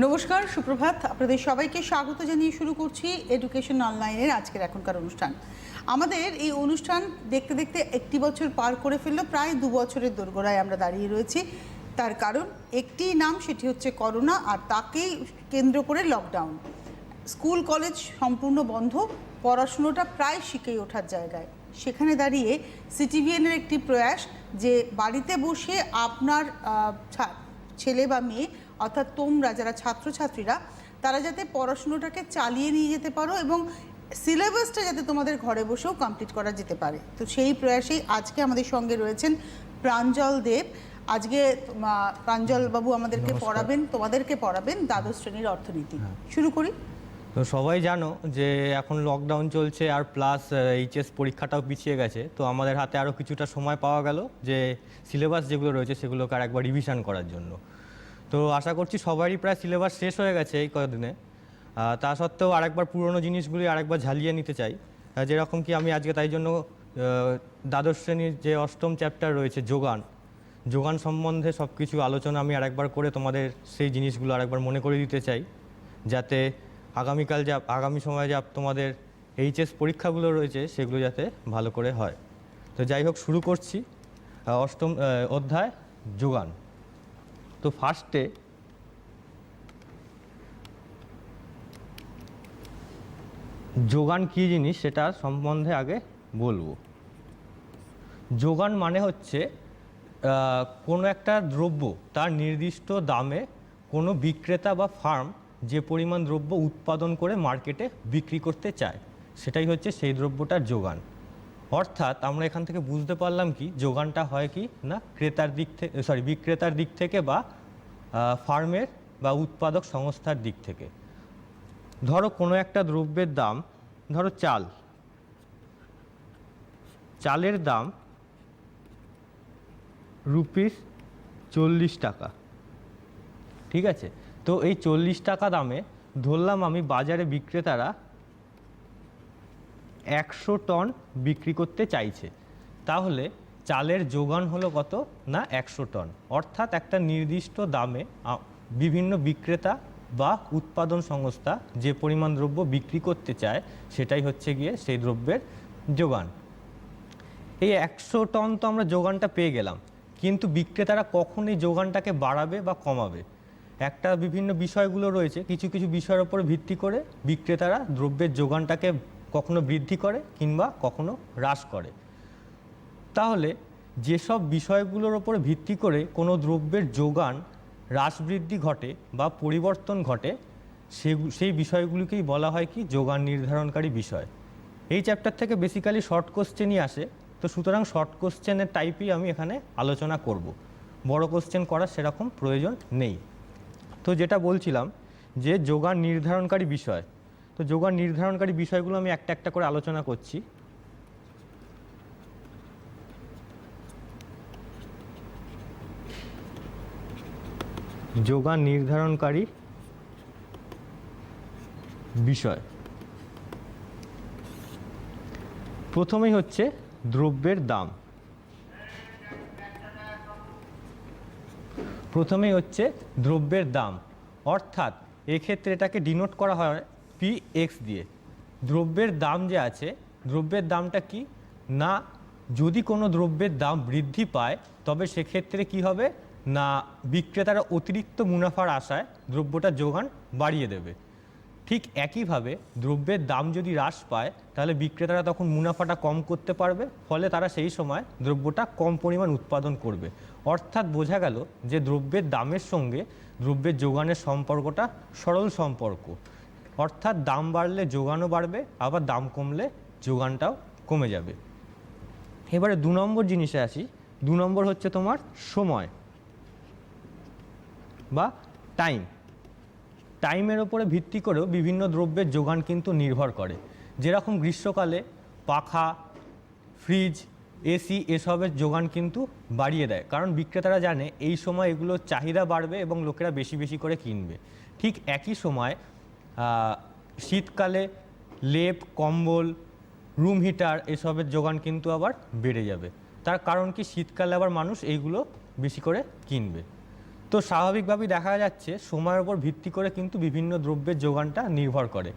নমস্কার, সুপ্রভাত। আপনাদের সবাইকে স্বাগত জানিয়ে শুরু করছি এডুকেশন অনলাইনের আজকের এখনকার অনুষ্ঠান। আমাদের এই অনুষ্ঠান দেখতে দেখতে একটি বছর পার করে ফেললো, প্রায় 2 বছরের দোরগোড়ায় আমরা দাঁড়িয়ে রয়েছি। তার কারণ একটি নাম, সেটি হচ্ছে করোনা, আর তাকেই কেন্দ্র করে লকডাউন। স্কুল কলেজ সম্পূর্ণ বন্ধ, পড়াশুনোটা প্রায় শিখেই ওঠার জায়গায়। সেখানে দাঁড়িয়ে সিটিভিএনের একটি প্রয়াস যে বাড়িতে বসে আপনার ছেলে বা মেয়ে, অর্থাৎ তোমরা যারা ছাত্রছাত্রীরা, তারা যাতে পড়াশুনোটাকে চালিয়ে নিয়ে যেতে পারো এবং সিলেবাসটা যাতে তোমাদের ঘরে বসেও কমপ্লিট করা যেতে পারে। তো সেই প্রয়াসেই আজকে আমাদের সঙ্গে রয়েছেন প্রাঞ্জল দেব। আজকে প্রাঞ্জল বাবু আমাদেরকে পড়াবেন, তোমাদেরকে পড়াবেন দ্বাদশ শ্রেণীর অর্থনীতি। শুরু করি। তো সবাই জানো যে এখন লকডাউন চলছে, আর প্লাস এইচএস পরীক্ষাটাও পিছিয়ে গেছে। তো আমাদের হাতে আরও কিছুটা সময় পাওয়া গেল যে সিলেবাস যেগুলো রয়েছে সেগুলোকে আর একবার রিভিশন করার জন্য। তো আশা করছি সবারই প্রায় সিলেবাস শেষ হয়ে গেছে এই কদিনে। তা সত্ত্বেও আরেকবার পুরনো জিনিসগুলি আরেকবার ঝালিয়ে নিতে চাই। যেরকম কি আমি আজকে তাই জন্য দ্বাদশ শ্রেণীর যে অষ্টম চ্যাপ্টার রয়েছে যোগান সম্বন্ধে সব কিছু আলোচনা আমি আরেকবার করে তোমাদের সেই জিনিসগুলো আরেকবার মনে করে দিতে চাই, যাতে আগামী সময়ে যে তোমাদের এইচএস পরীক্ষাগুলো রয়েছে সেগুলো যাতে ভালো করে হয়। তো যাই হোক, শুরু করছি অষ্টম অধ্যায় যোগান। তো ফার্স্টে যোগান কী জিনিস সেটা সম্বন্ধে আগে বলবো। যোগান মানে হচ্ছে কোনো একটা দ্রব্য তার নির্দিষ্ট দামে কোনো বিক্রেতা বা ফার্ম যে পরিমাণ দ্রব্য উৎপাদন করে মার্কেটে বিক্রি করতে চায়, সেটাই হচ্ছে সেই দ্রব্যটার যোগান। অর্থাৎ আমরা এখান থেকে বুঝতে পারলাম কি যোগানটা হয় কি না বিক্রেতার দিক থেকে বা ফার্মের বা উৎপাদক সংস্থার দিক থেকে। ধরো কোনো একটা দ্রব্যের দাম, ধরো চালের দাম ₹40 টাকা, ঠিক আছে? তো এই 40 টাকা দামে ধরলাম আমি বাজারে বিক্রেতারা 100 টন বিক্রি করতে চাইছে, তাহলে চালের যোগান হলো কত না 100 টন। অর্থাৎ একটা নির্দিষ্ট দামে বিভিন্ন বিক্রেতা বা উৎপাদন সংস্থা যে পরিমাণ দ্রব্য বিক্রি করতে চায় সেটাই হচ্ছে গিয়ে সেই দ্রব্যের যোগান। এই 100 টন তো আমরা যোগানটা পেয়ে গেলাম, কিন্তু বিক্রেতারা কখন এই যোগানটাকে বাড়াবে বা কমাবে, একটা বিভিন্ন বিষয়গুলো রয়েছে। কিছু কিছু বিষয়ের ওপর ভিত্তি করে বিক্রেতারা দ্রব্যের যোগানটাকে কখনো বৃদ্ধি করে কিংবা কখনো হ্রাস করে। তাহলে যেসব বিষয়গুলোর ওপর ভিত্তি করে কোনো দ্রব্যের যোগান হ্রাস বৃদ্ধি ঘটে বা পরিবর্তন ঘটে, সেই বিষয়গুলিকেই বলা হয় কি যোগান নির্ধারণকারী বিষয়। এই চ্যাপ্টার থেকে বেসিক্যালি শর্ট কোশ্চেনই আসে, তো সুতরাং শর্ট কোশ্চেনের টাইপই আমি এখানে আলোচনা করব, বড় কোশ্চেন করার সেরকম প্রয়োজন নেই। তো যেটা বলছিলাম যে যোগান নির্ধারণকারী বিষয়, তো যোগান নির্ধারণকারী বিষয়গুলো আমি একটা একটা করে আলোচনা করছি। যোগান নির্ধারণকারী বিষয় প্রথমেই হচ্ছে দ্রব্যের দাম। অর্থাৎ এক্ষেত্রে এটাকে ডিনোট করা হয় PX দিয়ে। দ্রব্যের দাম যে আছে, দ্রব্যের দামটা কি না, যদি কোনো দ্রব্যের দাম বৃদ্ধি পায় তবে সেক্ষেত্রে কি হবে না বিক্রেতারা অতিরিক্ত মুনাফার আশায় দ্রব্যটার যোগান বাড়িয়ে দেবে। ঠিক একইভাবে দ্রব্যের দাম যদি হ্রাস পায় তাহলে বিক্রেতারা তখন মুনাফাটা কম করতে পারবে, ফলে তারা সেই সময় দ্রব্যটা কম পরিমাণ উৎপাদন করবে। অর্থাৎ বোঝা গেল যে দ্রব্যের দামের সঙ্গে দ্রব্যের যোগানের সম্পর্কটা সরল সম্পর্ক। অর্থাৎ দাম বাড়লে যোগানও বাড়বে, আবার দাম কমলে যোগানটাও কমে যাবে। এবারে 2 নম্বর জিনিসে আসি। 2 নম্বর হচ্ছে তোমার সময় বা টাইমের ওপরে ভিত্তি করেও বিভিন্ন দ্রব্যের যোগান কিন্তু নির্ভর করে। যেরকম গ্রীষ্মকালে পাখা, ফ্রিজ, এসি এসবের যোগান কিন্তু বাড়িয়ে দেয়, কারণ বিক্রেতারা জানে এই সময় এগুলোর চাহিদা বাড়বে এবং লোকেরা বেশি বেশি করে কিনবে। ঠিক একই সময় শীতকালে লেপ, কম্বল, রুম হিটার এসবের যোগান কিন্তু আবার বেড়ে যাবে। তার কারণ কি শীতকালে আবার মানুষ এইগুলো বেশি করে কিনবে। তো স্বাভাবিকভাবেই দেখা যাচ্ছে সময়ের উপর ভিত্তি করে কিন্তু বিভিন্ন দ্রব্যের যোগানটা নির্ভর করে।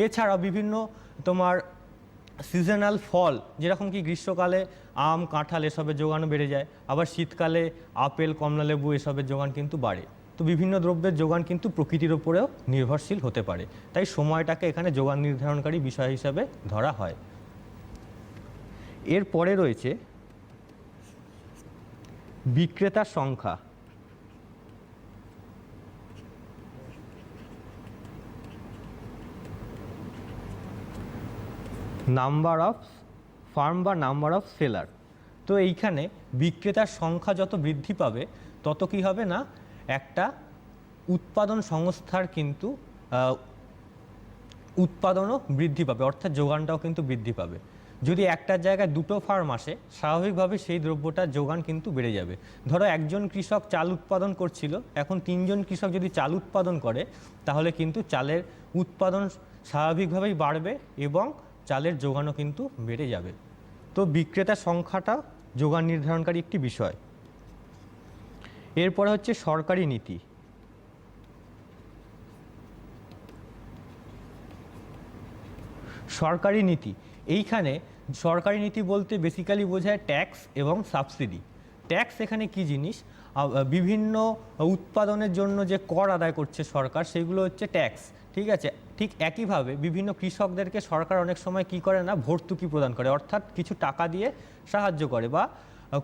এছাড়া বিভিন্ন তোমার সিজনাল ফল, যেরকম কি গ্রীষ্মকালে আম কাঁঠাল এসবের যোগানও বেড়ে যায়, আবার শীতকালে আপেল কমলালেবু এসবের যোগান কিন্তু বাড়ে। তো বিভিন্ন দ্রব্যের যোগান কিন্তু প্রকৃতির ওপরেও নির্ভরশীল হতে পারে, তাই সময়টাকে এখানে যোগান নির্ধারণকারী বিষয় হিসাবে ধরা হয়। এরপরে রয়েছে বিক্রেতার সংখ্যা। নাম্বার অফ ফার্ম বা নাম্বার অফ সেলার। তো এইখানে বিক্রেতার সংখ্যা যত বৃদ্ধি পাবে তত কি হবে না, একটা উৎপাদন সংস্থার কিন্তু উৎপাদনও বৃদ্ধি পাবে, অর্থাৎ যোগানটাও কিন্তু বৃদ্ধি পাবে। যদি একটা জায়গায় দুটো ফার্ম আসে, স্বাভাবিকভাবে সেই দ্রব্যটার যোগান কিন্তু বেড়ে যাবে। ধরো একজন কৃষক চাল উৎপাদন করছিল, এখন 3জন কৃষক যদি চাল উৎপাদন করে, তাহলে কিন্তু চালের উৎপাদন স্বাভাবিকভাবেই বাড়বে এবং চালের যোগানও কিন্তু বেড়ে যাবে। তো বিক্রেতার সংখ্যাটা যোগান নির্ধারণকারী একটি বিষয়। এরপরে হচ্ছে সরকারি নীতি। সরকারি নীতি, এইখানে সরকারি নীতি বলতে বেসিক্যালি বোঝায় ট্যাক্স এবং সাবসিডি। ট্যাক্স এখানে কি জিনিস, বিভিন্ন উৎপাদনের জন্য যে কর আদায় করছে সরকার, সেগুলো হচ্ছে ট্যাক্স। ঠিক আছে, ঠিক একইভাবে বিভিন্ন কৃষকদেরকে সরকার অনেক সময় কি করে না, ভর্তুকি প্রদান করে, অর্থাৎ কিছু টাকা দিয়ে সাহায্য করে, বা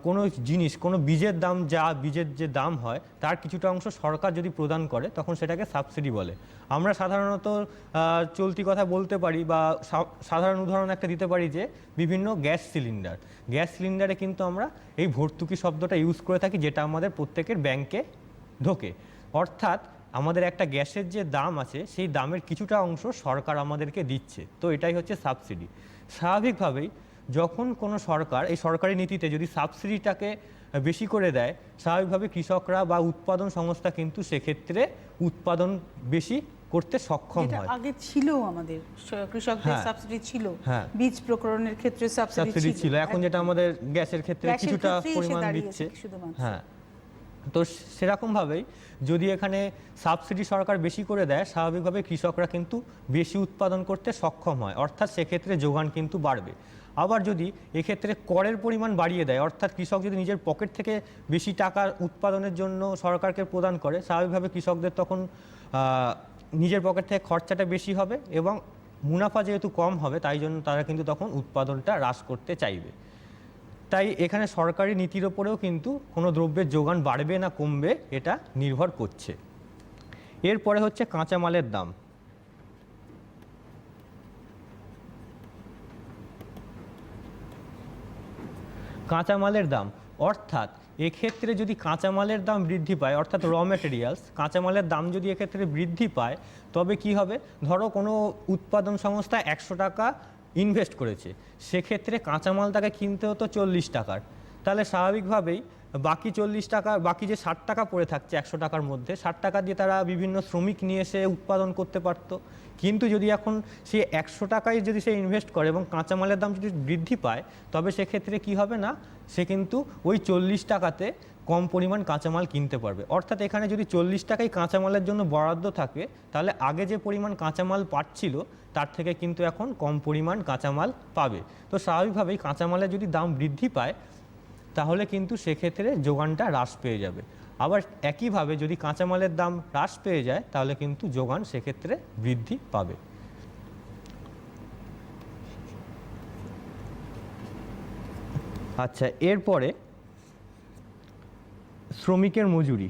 কোনো জিনিস, কোনো বীজের দাম, বীজের যে দাম হয় তার কিছুটা অংশ সরকার যদি প্রদান করে, তখন সেটাকে সাবসিডি বলে। আমরা সাধারণত চলতি কথা বলতে পারি বা সাধারণ উদাহরণ একটা দিতে পারি যে বিভিন্ন গ্যাস সিলিন্ডারে কিন্তু আমরা এই ভর্তুকি শব্দটা ইউজ করে থাকি, যেটা আমাদের প্রত্যেকের ব্যাংকে ঢোকে। অর্থাৎ আমাদের একটা গ্যাসের যে দাম আছে, সেই দামের কিছুটা অংশ সরকার আমাদেরকে দিচ্ছে, তো এটাই হচ্ছে সাবসিডি। স্বাভাবিকভাবেই যখন কোনো সরকার এই সরকারি নীতিতে যদি সাবসিডিটাকে বেশি করে দেয়, স্বাভাবিকভাবে কৃষকরা বা উৎপাদন সংস্থা কিন্তু সেক্ষেত্রে উৎপাদন বেশি করতে সক্ষম হয়। আগে ছিল আমাদের কৃষকদের সাবসিডি ছিল, বীজ প্রকরণের ক্ষেত্রে সাবসিডি ছিল, এখন যেটা আমাদের গ্যাসের ক্ষেত্রে কিছুটা পরিমাণ দিচ্ছে। হ্যাঁ, তো সেরকমভাবেই যদি এখানে সাবসিডি সরকার বেশি করে দেয়, স্বাভাবিকভাবে কৃষকরা কিন্তু বেশি উৎপাদন করতে সক্ষম হয়, অর্থাৎ সেক্ষেত্রে যোগান কিন্তু বাড়বে। আবার যদি এক্ষেত্রে করের পরিমাণ বাড়িয়ে দেয়, অর্থাৎ কৃষক যদি নিজের পকেট থেকে বেশি টাকা উৎপাদনের জন্য সরকারকে প্রদান করে, স্বাভাবিকভাবে কৃষকদের তখন নিজের পকেট থেকে খরচাটা বেশি হবে এবং মুনাফা যেহেতু কম হবে, তাই জন্য তারা কিন্তু তখন উৎপাদনটা হ্রাস করতে চাইবে। তাই এখানে সরকারি নীতির ওপরেও কিন্তু কোনো দ্রব্যের যোগান বাড়বে না কমবে, এটা নির্ভর করছে। এরপরে হচ্ছে কাঁচামালের দাম। কাঁচামালের দাম অর্থাৎ এক্ষেত্রে যদি কাঁচামালের দাম বৃদ্ধি পায়, অর্থাৎ র ম্যাটেরিয়ালস, কাঁচামালের দাম যদি এক্ষেত্রে বৃদ্ধি পায়, তবে কি হবে, ধরো কোনো উৎপাদন সংস্থা 100 টাকা ইনভেস্ট করেছে, সেক্ষেত্রে কাঁচামাল তাকে কিনতে হতো 40 টাকার, তাহলে স্বাভাবিকভাবেই বাকি 40 টাকা, বাকি যে 60 টাকা পড়ে থাকছে 100 টাকার মধ্যে, 60 টাকা দিয়ে তারা বিভিন্ন শ্রমিক নিয়ে এসে উৎপাদন করতে পারত। কিন্তু যদি এখন সে 100 টাকায় যদি সে ইনভেস্ট করে এবং কাঁচামালের দাম যদি বৃদ্ধি পায়, তবে সেক্ষেত্রে কি হবে না, সে কিন্তু ওই 40 টাকাতে কম পরিমাণ কাঁচামাল কিনতে পারবে। অর্থাৎ এখানে যদি 40 টাকায় কাঁচামালের জন্য বরাদ্দ থাকে, তাহলে আগে যে পরিমাণ কাঁচামাল পাচ্ছিল তার থেকে কিন্তু এখন কম পরিমাণ কাঁচামাল পাবে। তো স্বাভাবিকভাবেই কাঁচামালের যদি দাম বৃদ্ধি পায়, তাহলে কিন্তু সেক্ষেত্রে যোগানটা হ্রাস পেয়ে যাবে। আবার একইভাবে যদি কাঁচামালের দাম হ্রাস পেয়ে যায়, তাহলে কিন্তু যোগান সেক্ষেত্রে বৃদ্ধি পাবে। আচ্ছা, এরপরে শ্রমিকের মজুরি।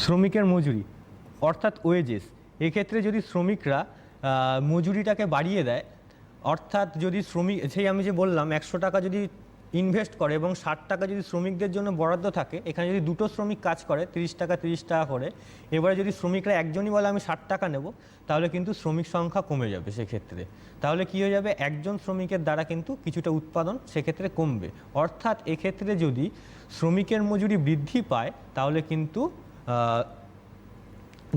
শ্রমিকের মজুরি অর্থাৎ ওয়েজেস, এক্ষেত্রে যদি শ্রমিকরা মজুরিটাকে বাড়িয়ে দেয়, অর্থাৎ যদি শ্রমিক, সেই আমি যে বললাম 100 টাকা যদি ইনভেস্ট করে এবং 60 টাকা যদি শ্রমিকদের জন্য বরাদ্দ থাকে, এখানে যদি দুটো শ্রমিক কাজ করে 30 টাকা করে, এবারে যদি শ্রমিকরা একজনই বলে আমি 60 টাকা নেব, তাহলে কিন্তু শ্রমিক সংখ্যা কমে যাবে সেক্ষেত্রে। তাহলে কী হয়ে যাবে, একজন শ্রমিকের দ্বারা কিন্তু কিছুটা উৎপাদন সেক্ষেত্রে কমবে। অর্থাৎ এক্ষেত্রে যদি শ্রমিকের মজুরি বৃদ্ধি পায়, তাহলে কিন্তু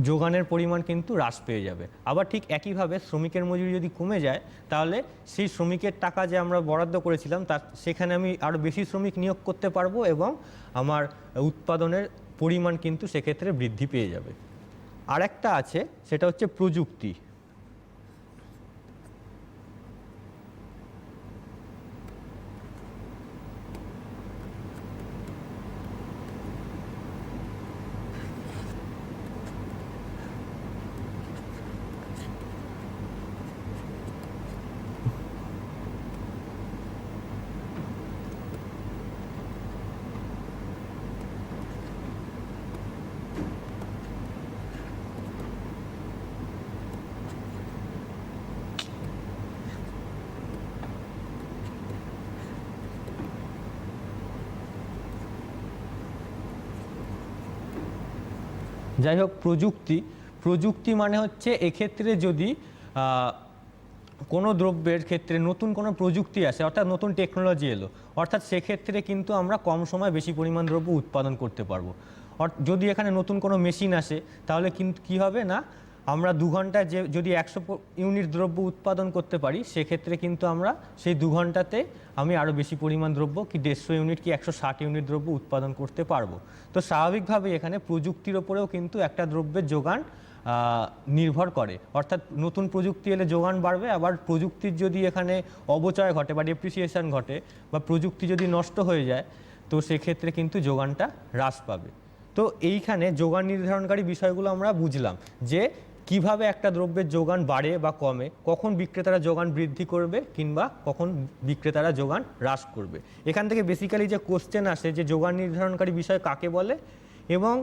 যোগানের পরিমাণ কিন্তু হ্রাস পেয়ে যাবে। আবার ঠিক একইভাবে শ্রমিকের মজুরি যদি কমে যায়, তাহলে সেই শ্রমিকের টাকা যে আমরা বরাদ্দ করেছিলাম তার সেখানে আমি আরও বেশি শ্রমিক নিয়োগ করতে পারবো এবং আমার উৎপাদনের পরিমাণ কিন্তু সেক্ষেত্রে বৃদ্ধি পেয়ে যাবে। আর একটা আছে, সেটা হচ্ছে প্রযুক্তি। যাই হোক, প্রযুক্তি মানে হচ্ছে এক্ষেত্রে যদি কোনো দ্রব্যের ক্ষেত্রে নতুন কোনো প্রযুক্তি আসে, অর্থাৎ নতুন টেকনোলজি এলো, অর্থাৎ সেক্ষেত্রে কিন্তু আমরা কম সময়ে বেশি পরিমাণ দ্রব্য উৎপাদন করতে পারবো। যদি এখানে নতুন কোনো মেশিন আসে, তাহলে কিন্তু কী হবে না, আমরা 2 ঘন্টায় যদি 100 ইউনিট দ্রব্য উৎপাদন করতে পারি, সেক্ষেত্রে কিন্তু আমরা সেই 2 ঘন্টাতে আমি আরও বেশি পরিমাণ দ্রব্য কি 150 ইউনিট কি 160 ইউনিট দ্রব্য উৎপাদন করতে পারবো। তো স্বাভাবিকভাবে এখানে প্রযুক্তির ওপরেও কিন্তু একটা দ্রব্যের যোগান নির্ভর করে, অর্থাৎ নতুন প্রযুক্তি এলে যোগান বাড়বে। আবার প্রযুক্তির যদি এখানে অপচয় ঘটে বা ডেপ্রিসিয়েশন ঘটে বা প্রযুক্তি যদি নষ্ট হয়ে যায়, তো সেক্ষেত্রে কিন্তু যোগানটা হ্রাস পাবে। তো এইখানে যোগান নির্ধারণকারী বিষয়গুলো আমরা বুঝলাম যে কিভাবে একটা দ্রব্যের যোগান বাড়ে বা কমে, কখন বিক্রেতারা যোগান বৃদ্ধি করবে কিংবা কখন বিক্রেতারা যোগান হ্রাস করবে। এখান থেকে বেসিক্যালি যে কোশ্চেন আসে যে যোগান নির্ধারণকারী বিষয় কাকে বলে এবং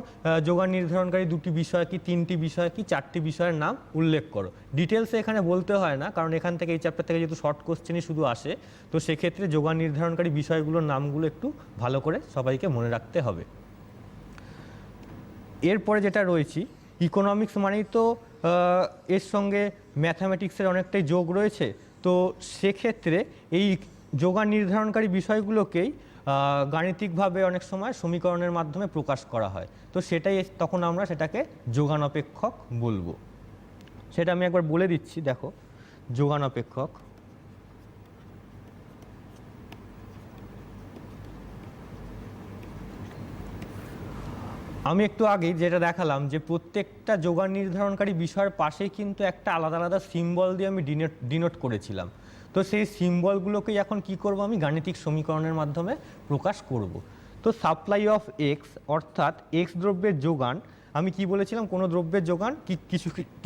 যোগান নির্ধারণকারী 2টি বিষয় কি, 3টি বিষয় কি, 4টি বিষয়ের নাম উল্লেখ করো। ডিটেলসে এখানে বলতে হয় না, কারণ এখান থেকে এই চ্যাপ্টার থেকে যেহেতু শর্ট কোশ্চেনই শুধু আসে, তো সেক্ষেত্রে যোগান নির্ধারণকারী বিষয়গুলোর নামগুলো একটু ভালো করে সবাইকে মনে রাখতে হবে। এরপরে যেটা রয়েছে ইকোনমিক্স, মানেই তো এর সঙ্গে ম্যাথামেটিক্সের অনেকটাই যোগ রয়েছে। তো সেক্ষেত্রে এই যোগান নির্ধারণকারী বিষয়গুলোকেই গাণিতিকভাবে অনেক সময় সমীকরণের মাধ্যমে প্রকাশ করা হয়। তো সেটাই তখন আমরা সেটাকে যোগান অপেক্ষক বলবো। সেটা আমি একবার বলে দিচ্ছি, দেখো যোগান অপেক্ষক। আমি একটু আগে যেটা দেখালাম যে প্রত্যেকটা যোগান নির্ধারণকারী বিষয়ের পাশেই কিন্তু একটা আলাদা আলাদা সিম্বল দিয়ে আমি ডিনোট করেছিলাম। তো সেই সিম্বলগুলোকে এখন কি করব, আমি গাণিতিক সমীকরণের মাধ্যমে প্রকাশ করব। তো সাপ্লাই অফ এক্স, অর্থাৎ এক্স দ্রব্যের যোগান, আমি কি বলেছিলাম, কোনো দ্রব্যের যোগান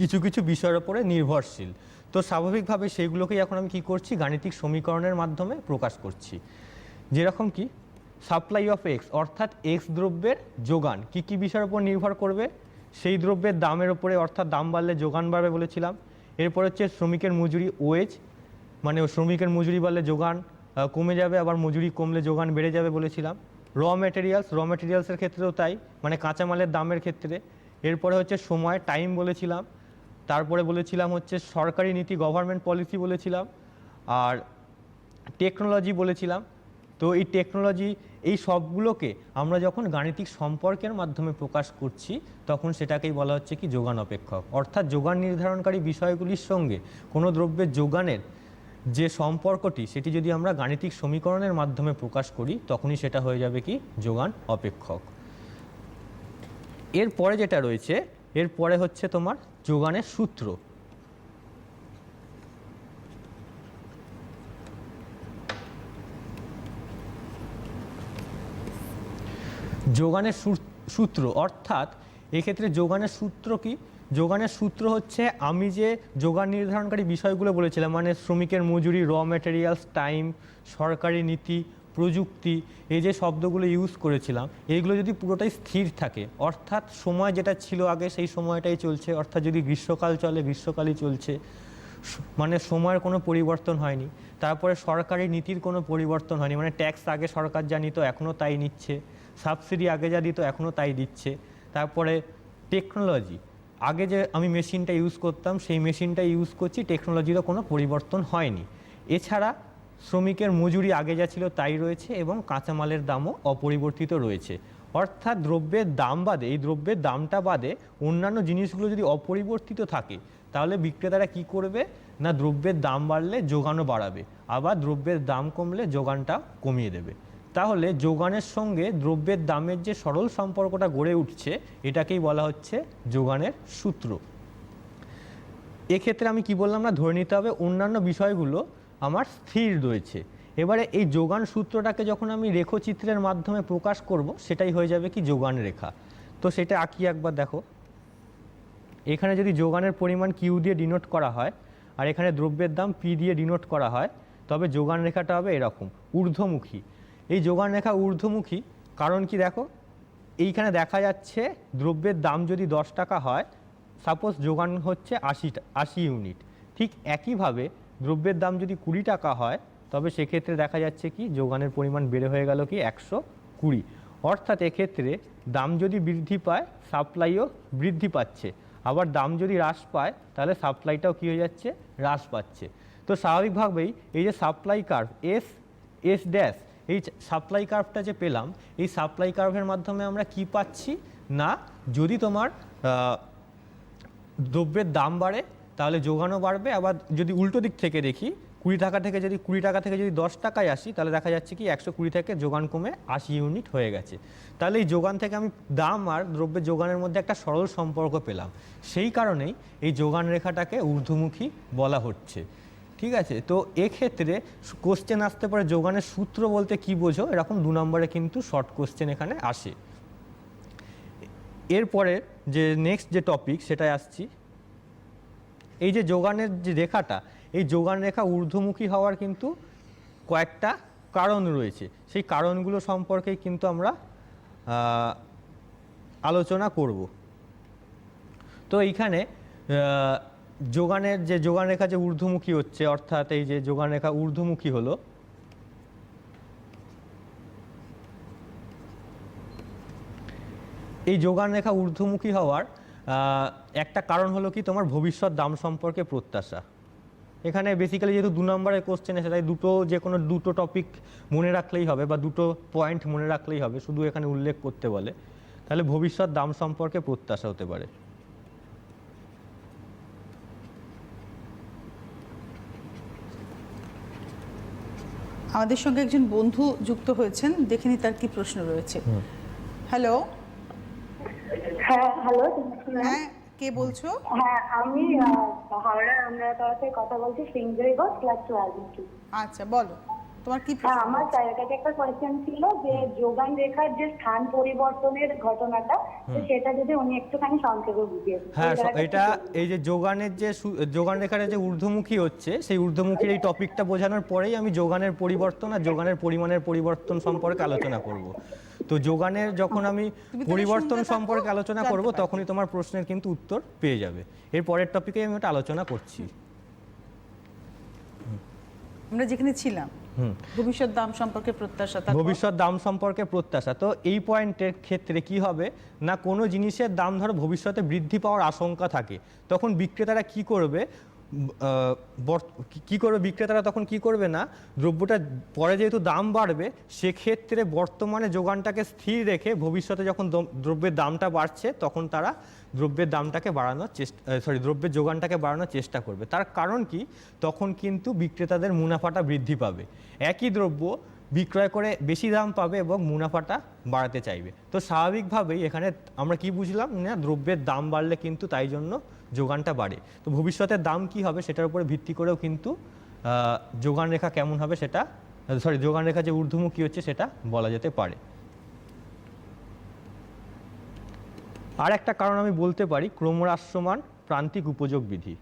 কিছু কিছু বিষয়ের উপরে নির্ভরশীল। তো স্বাভাবিকভাবে সেইগুলোকেই এখন আমি কি করছি, গাণিতিক সমীকরণের মাধ্যমে প্রকাশ করছি। যেরকম কি সাপ্লাই অফ এক্স, অর্থাৎ এক্স দ্রব্যের যোগান কি কি বিষয়ের উপর নির্ভর করবে, সেই দ্রব্যের দামের উপরে, অর্থাৎ দাম বাড়লে যোগান বাড়বে বলেছিলাম। এরপর হচ্ছে শ্রমিকের মজুরি ওয়েজ, মানে শ্রমিকের মজুরি বাড়লে যোগান কমে যাবে, আবার মজুরি কমলে যোগান বেড়ে যাবে বলেছিলাম। র মেটেরিয়ালসের ক্ষেত্রেও তাই, মানে কাঁচামালের দামের ক্ষেত্রে। এরপরে হচ্ছে সময়, টাইম বলেছিলাম। তারপরে বলেছিলাম হচ্ছে সরকারি নীতি, গভর্নমেন্ট পলিসি বলেছিলাম। আর টেকনোলজি বলেছিলাম। তো এই টেকনোলজি, এই সবগুলোকে আমরা যখন গাণিতিক সম্পর্কের মাধ্যমে প্রকাশ করছি, তখন সেটাকেই বলা হচ্ছে কি যোগান অপেক্ষক। অর্থাৎ যোগান নির্ধারণকারী বিষয়গুলির সঙ্গে কোনো দ্রব্যের যোগানের যে সম্পর্কটি, সেটি যদি আমরা গাণিতিক সমীকরণের মাধ্যমে প্রকাশ করি, তখনই সেটা হয়ে যাবে কি যোগান অপেক্ষক। এরপরে যেটা রয়েছে, এরপরে হচ্ছে তোমার যোগানের সূত্র। যোগানের সূত্র, অর্থাৎ এক্ষেত্রে যোগানের সূত্র কি, যোগানের সূত্র হচ্ছে আমি যে যোগান নির্ধারণকারী বিষয়গুলো বলেছিলাম, মানে শ্রমিকের মজুরি, র মেটেরিয়ালস, টাইম, সরকারি নীতি, প্রযুক্তি, এই যে শব্দগুলো ইউজ করেছিলাম, এইগুলো যদি পুরোটাই স্থির থাকে, অর্থাৎ সময় যেটা ছিল আগে সেই সময়টাই চলছে, অর্থাৎ যদি গ্রীষ্মকাল চলে গ্রীষ্মকালই চলছে, মানে সময়ের কোনো পরিবর্তন হয়নি। তারপরে সরকারি নীতির কোনো পরিবর্তন হয়নি, মানে ট্যাক্স আগে সরকার যা নিত এখনও তাই নিচ্ছে, সাবসিডি আগে যা দিত এখনও তাই দিচ্ছে। তারপরে টেকনোলজি, আগে যে আমি মেশিনটা ইউজ করতাম সেই মেশিনটা ইউজ করছি, টেকনোলজিরও কোনো পরিবর্তন হয়নি। এছাড়া শ্রমিকের মজুরি আগে যা ছিল তাই রয়েছে এবং কাঁচামালের দামও অপরিবর্তিত রয়েছে। অর্থাৎ দ্রব্যের দাম বাদে, এই দ্রব্যের দামটা বাদে অন্যান্য জিনিসগুলো যদি অপরিবর্তিত থাকে তাহলে বিক্রেতারা কি করবে না দ্রব্যের দাম বাড়লে যোগানও বাড়াবে, আবার দ্রব্যের দাম কমলে যোগানটা কমিয়ে দেবে। তাহলে যোগানের সঙ্গে দ্রব্যের দামের যে সরল সম্পর্কটা গড়ে উঠছে এটাকেই বলা হচ্ছে যোগানের সূত্র। এক্ষেত্রে আমি কি বললাম না, ধরে নিতে হবে অন্যান্য বিষয়গুলো আমার স্থির রয়েছে। এবারে এই যোগান সূত্রটাকে যখন আমি রেখচিত্রের মাধ্যমে প্রকাশ করব সেটাই হয়ে যাবে কি যোগান রেখা। তো সেটা আঁকি একবার দেখো। এখানে যদি যোগানের পরিমাণ কিউ দিয়ে ডিনোট করা হয় আর এখানে দ্রব্যের দাম পি দিয়ে ডিনোট করা হয় তবে যোগান রেখাটা হবে এরকম ঊর্ধ্বমুখী। এই যোগান রেখা ঊর্ধ্বমুখী কারণ কি দেখো, এইখানে দেখা যাচ্ছে দ্রব্যের দাম যদি 10 টাকা হয়, সাপোজ যোগান হচ্ছে 80 ইউনিট। ঠিক একইভাবে দ্রব্যের দাম যদি 20 টাকা হয় তবে সেক্ষেত্রে দেখা যাচ্ছে কি যোগানের পরিমাণ বেড়ে হয়ে গেল কি 120। অর্থাৎ এক্ষেত্রে দাম যদি বৃদ্ধি পায় সাপ্লাইও বৃদ্ধি পাচ্ছে, আবার দাম যদি হ্রাস পায় তাহলে সাপ্লাইটাও কী হয়ে যাচ্ছে, হ্রাস পাচ্ছে। তো স্বাভাবিকভাবেই এই যে সাপ্লাই কার্ভ এস ড্যাশ, এই সাপ্লাই কার্ভটা যে পেলাম, এই সাপ্লাই কার্ভের মাধ্যমে আমরা কি পাচ্ছি না, যদি তোমার দ্রব্যের দাম বাড়ে তাহলে যোগানও বাড়বে, আবার যদি উল্টো দিক থেকে দেখি 20 টাকা থেকে যদি 10 টাকায় আসি তাহলে দেখা যাচ্ছে কি 120 থেকে যোগান কমে 80 ইউনিট হয়ে গেছে। তাহলে এই যোগান থেকে আমি দাম আর দ্রব্যের যোগানের মধ্যে একটা সরল সম্পর্ক পেলাম। সেই কারণেই এই যোগান রেখাটাকে ঊর্ধ্বমুখী বলা হচ্ছে। ঠিক আছে, তো এক্ষেত্রে কোশ্চেন আসতে পারে যোগানের সূত্র বলতে কি বোঝো, এরকম 2 নম্বরে কিন্তু শর্ট কোশ্চেন এখানে আসে। এরপরে যে নেক্সট যে টপিক সেটাই আসছি। এই যে যোগানের যে রেখাটা, এই যোগান রেখা ঊর্ধ্বমুখী হওয়ার কিন্তু কয়েকটা কারণ রয়েছে, সেই কারণগুলো সম্পর্কে কিন্তু আমরা আলোচনা করব। তো এইখানে যোগানের যে যোগান রেখা যে ঊর্ধ্বমুখী হচ্ছে, অর্থাৎ এই যে যোগান রেখা ঊর্ধ্বমুখী হলো, এই যোগান রেখা ঊর্ধ্বমুখী হওয়ার একটা কারণ হলো কি তোমার ভবিষ্যৎ দাম সম্পর্কে প্রত্যাশা। এখানে বেসিক্যালি যেহেতু 2 নম্বরের কোশ্চেন এসে তাই যে কোনো দুটো টপিক মনে রাখলেই হবে বা দুটো পয়েন্ট মনে রাখলেই হবে, শুধু এখানে উল্লেখ করতে বলে, তাহলে ভবিষ্যৎ দাম সম্পর্কে প্রত্যাশা হতে পারে। আমাদের সঙ্গে একজন বন্ধু যুক্ত হয়েছেন, দেখেনি তার কি প্রশ্ন রয়েছে। হ্যালো। হ্যাঁ, হ্যালো। হ্যাঁ, কে বলছো? হ্যাঁ, আমি হাওড়া আমরাপাড়া থেকে কথা বলছি, সিংজয় ঘোষ, ক্লাস 12। আচ্ছা, বলো তোমার কি হ্যাঁ, প্রশ্ন? আমার স্যারের কাছে একটা কোয়েশ্চেন ছিল যে যোগান রেখার যে স্থান পরিবর্তনের ঘটনাটা, তো সেটা যদি উনি একটুখানি সংক্ষেপে বুঝিয়ে দিতেন। হ্যাঁ, এটা এই যে যোগানের যে যোগান রেখার যে ঊর্ধ্বমুখী হচ্ছে সেই ঊর্ধ্বমুখীর এই টপিকটা বোঝানোর পরেই আমি যোগানের পরিবর্তন আর যোগানের পরিমাণের পরিবর্তন সম্পর্কে আলোচনা করব। তো যোগানের যখন আমি পরিবর্তন সম্পর্কে আলোচনা করব তখনই তোমার প্রশ্নের কিন্তু উত্তর পেয়ে যাবে। এর পরের টপিকে আমি ওটা আলোচনা করছি। আমরা যেখানে ছিলাম, ভবিষ্যৎ দাম সম্পর্কে প্রত্যাশা। ভবিষ্যৎ দাম সম্পর্কে প্রত্যাশা, তো এই পয়েন্টের ক্ষেত্রে কি হবে না, কোনো জিনিসের দাম ধরো ভবিষ্যতে বৃদ্ধি পাওয়ার আশঙ্কা থাকে, তখন বিক্রেতারা কি করবে বিক্রেতারা তখন কি করবে না, দ্রব্যটা পরে যেহেতু দাম বাড়বে সেক্ষেত্রে বর্তমানে যোগানটাকে স্থির রেখে ভবিষ্যতে যখন দ্রব্যের দামটা বাড়ছে তখন তারা দ্রব্যের যোগানটাকে বাড়ানোর চেষ্টা করবে। তার কারণ কি, তখন কিন্তু বিক্রেতাদের মুনাফাটা বৃদ্ধি পাবে, একই দ্রব্য বিক্রয় করে বেশি দাম পাবে এবং মুনাফাটা বাড়াতে চাইবে। তো স্বাভাবিকভাবেই এখানে আমরা কি বুঝলাম না, দ্রব্যের দাম বাড়লে কিন্তু তাই জন্য যোগানটা বাড়ে। তো ভবিষ্যতের দাম কি হবে সেটার উপরে ভিত্তি করেও কিন্তু যোগান রেখা কেমন হবে সেটা যোগান রেখা যে ঊর্ধ্বমুখী হচ্ছে সেটা বলা যেতে পারে। আর একটা কারণ আমি বলতে পারি ক্রমহ্রাসমান প্রান্তিক উপযোগ বিধি।